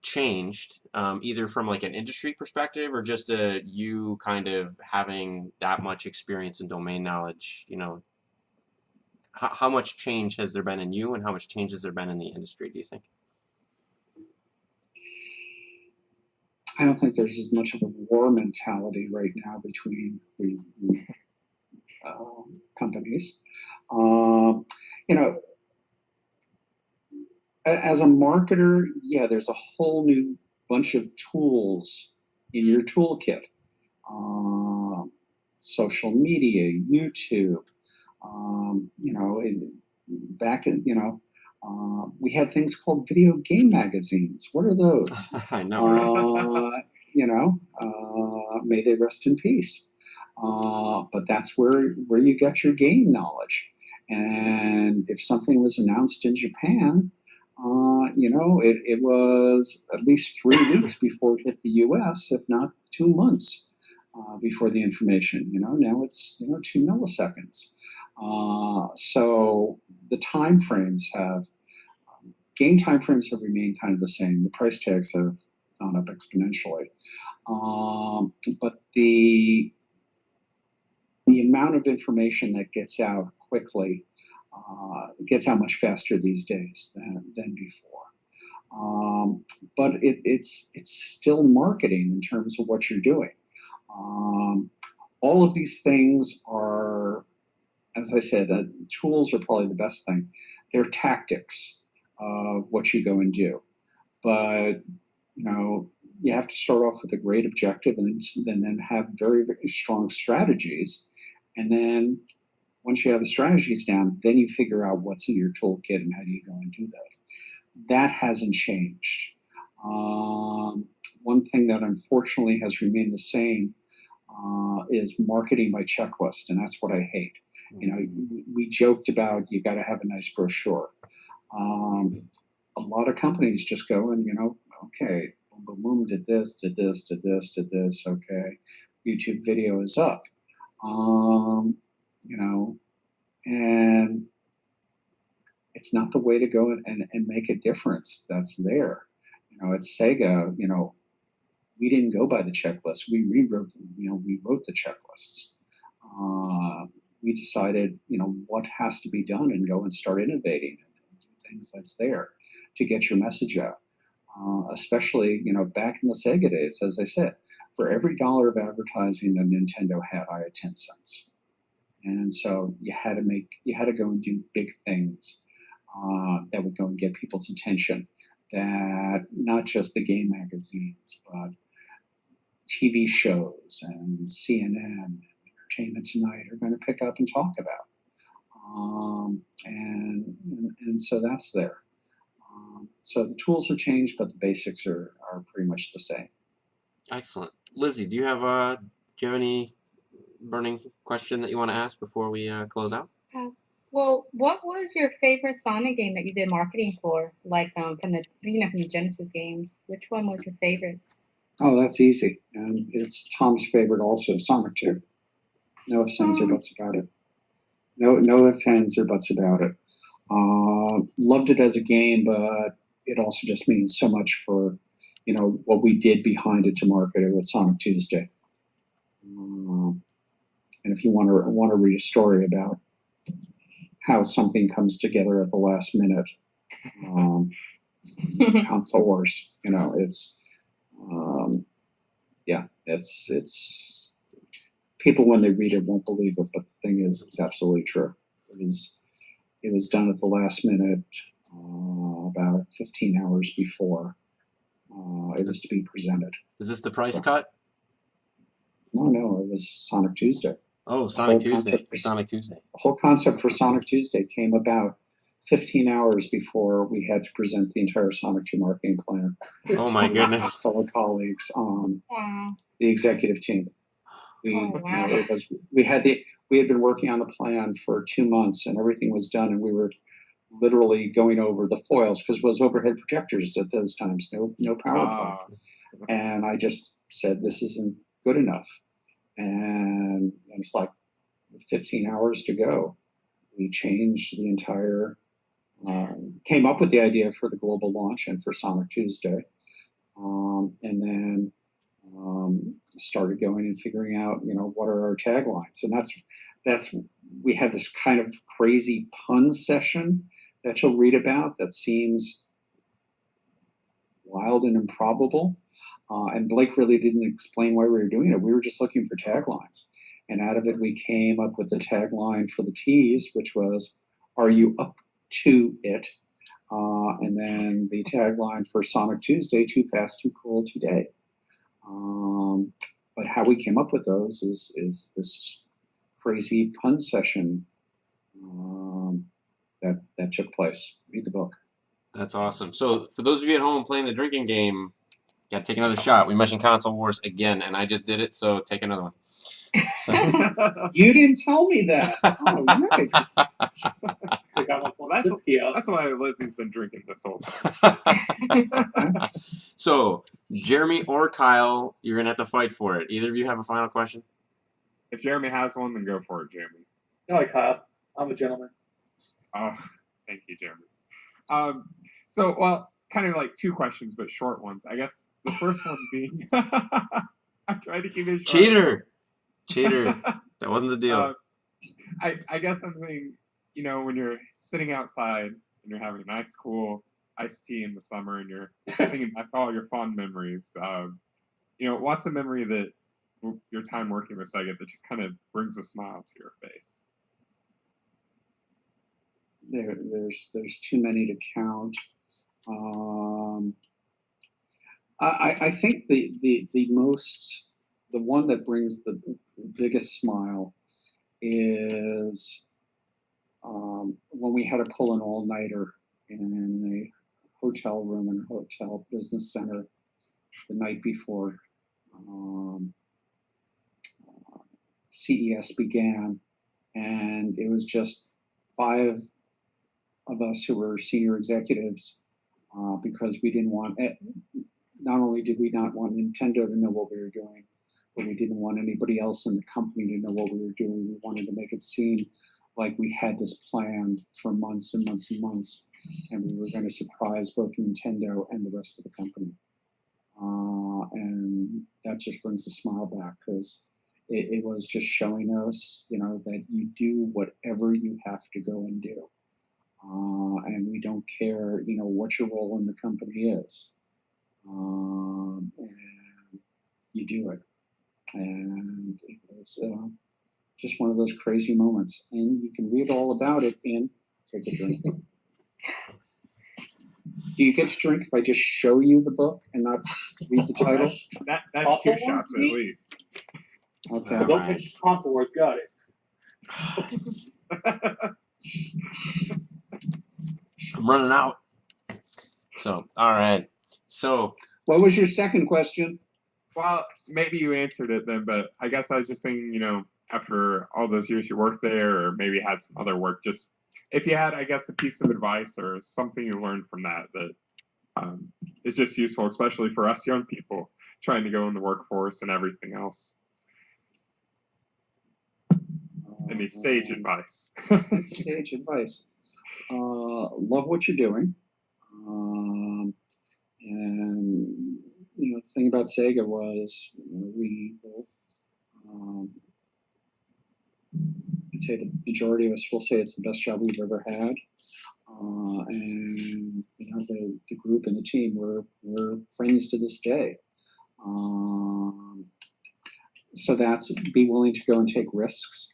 changed, either from like an industry perspective or just you kind of having that much experience and domain knowledge? How much change has there been in you, and how much change has there been in the industry, do you think? I don't think there's as much of a war mentality right now between the companies. As a marketer, yeah, there's a whole new bunch of tools in your toolkit. Social media, YouTube, we had things called video game magazines. What are those? I know, right? May they rest in peace. But that's where you get your game knowledge. And if something was announced in Japan, it was at least 3 weeks before it hit the U.S., if not 2 months before the information. Now it's 2 milliseconds. So the time frames game time frames have remained kind of the same. The price tags have gone up exponentially, but the amount of information that gets out quickly gets out much faster these days than before. But it's still marketing in terms of what you're doing. all of these things are, as I said, tools are probably the best thing. They're tactics of what you go and do. But, you have to start off with a great objective and then have very, very strong strategies. And then once you have the strategies down, then you figure out what's in your toolkit and how do you go and do those. That hasn't changed. One thing that unfortunately has remained the same is marketing by checklist, and that's what I hate. We joked about you got to have a nice brochure. A lot of companies just go and okay, boom, boom, did this, did this, did this, did this. Okay, YouTube video is up. And it's not the way to go and make a difference that's there. At SEGA, we didn't go by the checklist. We rewrote them. We wrote the checklists. We decided, what has to be done and go and start innovating and do things that's there to get your message out. Especially, back in the SEGA days, as I said, for every dollar of advertising that Nintendo had, I had 10 cents. And so you had to go and do big things that would go and get people's attention. That not just the game magazines, but TV shows and CNN and Entertainment Tonight are going to pick up and talk about. And so that's there. So the tools have changed, but the basics are pretty much the same. Excellent. Lizzie, do you have any burning question that you want to ask before we close out? Well, what was your favorite Sonic game that you did marketing for? Like from the Genesis games, which one was your favorite? Oh, that's easy, and it's Tom's favorite also, Sonic 2. No ifs, ands, or buts about it. No ifs, ands, or buts about it. Loved it as a game, but it also just means so much for what we did behind it to market it with Sonic Tuesday. And if you want to read a story about how something comes together at the last minute, console wars, it's people when they read it won't believe it, but the thing is, it's absolutely true. It was done at the last minute, about 15 hours before it was to be presented. Is this the price cut? No, it was Sonic Tuesday. Oh, Sonic Tuesday. Sonic Tuesday. The whole concept for Sonic Tuesday came about 15 hours before we had to present the entire Sonic 2 marketing plan. Oh my goodness. Fellow colleagues on Wow. the executive team. We had been working on the plan for 2 months and everything was done, and we were literally going over the foils because it was overhead projectors at those times, no PowerPoint. And I just said, this isn't good enough. And it's like 15 hours to go. We changed the entire, came up with the idea for the global launch and for Sonic Tuesday. And then started going and figuring out, what are our taglines. And that's we had this kind of crazy pun session that you'll read about that seems wild and improbable. And Blake really didn't explain why we were doing it. We were just looking for taglines. And out of it, we came up with the tagline for the tease, which was, "Are you up to it?" And then the tagline for Sonic Tuesday, "Too fast, too cool, today." But how we came up with those is this crazy pun session that took place. Read the book. That's awesome. So for those of you at home playing the drinking game, got to take another shot. We mentioned console wars again, and I just did it, so take another one. So. You didn't tell me that. Oh, yikes. Well, that's why Lizzie's been drinking this whole time. So, Jeremy or Kyle, you're going to have to fight for it. Either of you have a final question? If Jeremy has one, then go for it, Jeremy. No, Kyle. I'm a gentleman. Oh, thank you, Jeremy. So, well, kind of like two questions, but short ones. I guess the first one being, I tried to keep it short. Cheater. That wasn't the deal. I guess I'm thinking, when you're sitting outside and you're having a nice, cool iced tea in the summer and you're thinking back all your fond memories, what's a memory that your time working with Sega that just kind of brings a smile to your face? There's too many to count. I think the one that brings the biggest smile is when we had to pull an all-nighter in a hotel room in a hotel business center the night before CES began, and it was just 5 of us who were senior executives because we didn't want it. Not only did we not want Nintendo to know what we were doing, but we didn't want anybody else in the company to know what we were doing. We wanted to make it seem like we had this planned for months and months and months, and we were going to surprise both Nintendo and the rest of the company. And that just brings a smile back, because it was just showing us, that you do whatever you have to go and do. And we don't care, what your role in the company is. And you do it. And it was just one of those crazy moments. And you can read all about it in Take a Drink. Do you get to drink if I just show you the book and not read the title? That's 2 shots at least. Okay. So don't pick console wars, got it. I'm running out. So, all right. So, what was your second question? Well, maybe you answered it then, but I guess I was just thinking, after all those years you worked there, or maybe had some other work, just if you had, I guess, a piece of advice or something you learned from that is just useful, especially for us young people trying to go in the workforce and everything else. Any sage advice? Sage advice. Love what you're doing. And the thing about Sega was we I'd say the majority of us will say it's the best job we've ever had. And the group and the team, we're friends to this day. So that's be willing to go and take risks.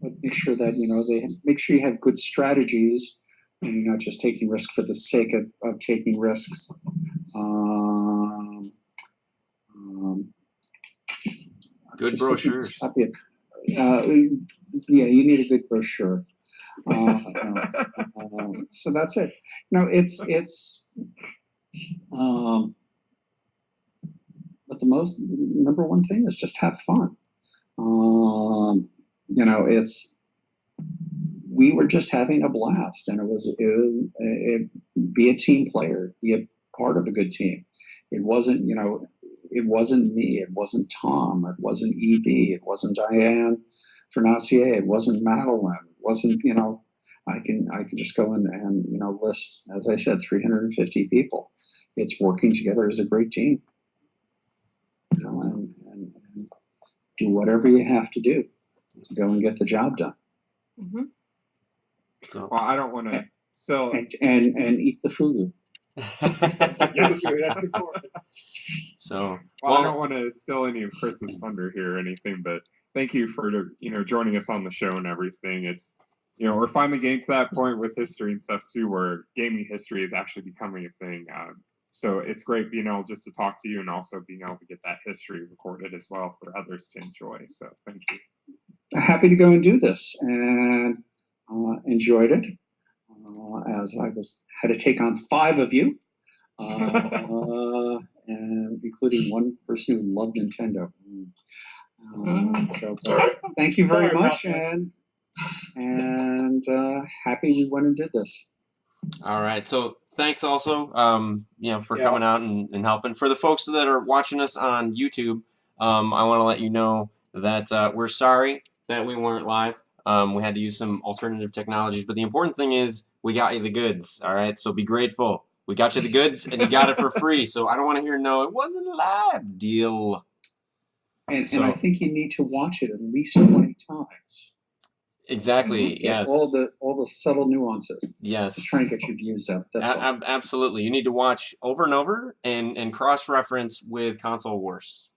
But make sure that make sure you have good strategies, and you're not just taking risks for the sake of taking risks. good brochures. Yeah, you need a good brochure. So that's it. It's but the number one thing is just have fun. We were just having a blast, and it be a team player, be a part of a good team. It wasn't, it wasn't me, it wasn't Tom, it wasn't EB, it wasn't Diane Fernacier, it wasn't Madeline, it wasn't, I can just go in and list, as I said, 350 people. It's working together as a great team. And do whatever you have to do to go and get the job done. Mm-hmm. So, well, I don't want to sell and eat the food. So, well, I don't want to steal any of Chris's thunder here or anything, but thank you for joining us on the show and everything. It's we're finally getting to that point with history and stuff too, where gaming history is actually becoming a thing. So it's great being able just to talk to you and also being able to get that history recorded as well for others to enjoy. So thank you. Happy to go and do this, and enjoyed it. As I had to take on 5 of you, and including one person who loved Nintendo. So thank you very much, and happy we went and did this. All right. So thanks also, for coming out and helping. For the folks that are watching us on YouTube, I want to let you know that we're sorry that we weren't live. We had to use some alternative technologies, but the important thing is we got you the goods. All right. So be grateful. We got you the goods, and you got it for free. So I don't want to hear no, it wasn't live deal. And I think you need to watch it at least 20 times. Exactly. Get Yes. all the subtle nuances. Yes. Just trying to get your views up. That's all. Absolutely. You need to watch over and over and cross-reference with console wars.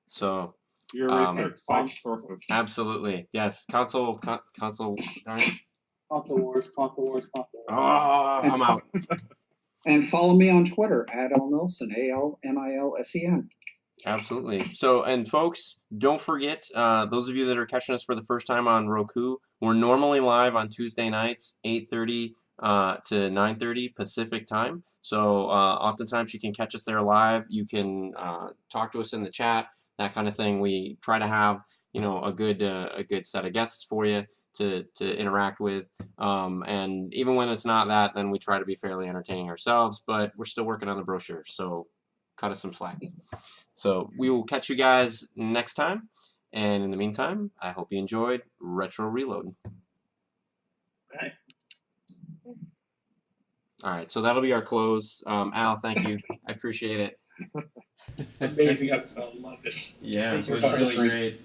So Your research, cite sources. absolutely. Yes. Console. Darn it. Console Wars, Console Wars, Console Wars. Oh, I'm out. And follow me on Twitter at Al Nilsen, ALNILSEN. Absolutely. So, and folks, don't forget, those of you that are catching us for the first time on Roku, we're normally live on Tuesday nights, 8:30 to 9:30 Pacific time. So, oftentimes you can catch us there live. You can talk to us in the chat, that kind of thing. We try to have, you know, a good set of guests for you to interact with. And even when it's not that, then we try to be fairly entertaining ourselves. But we're still working on the brochure, so cut us some slack. So we will catch you guys next time. And in the meantime, I hope you enjoyed Retro Reload. Right. All right, so that'll be our close. Al, thank you. I appreciate it. Amazing episode. Loved it. Yeah, Thank it you was for really coming. great.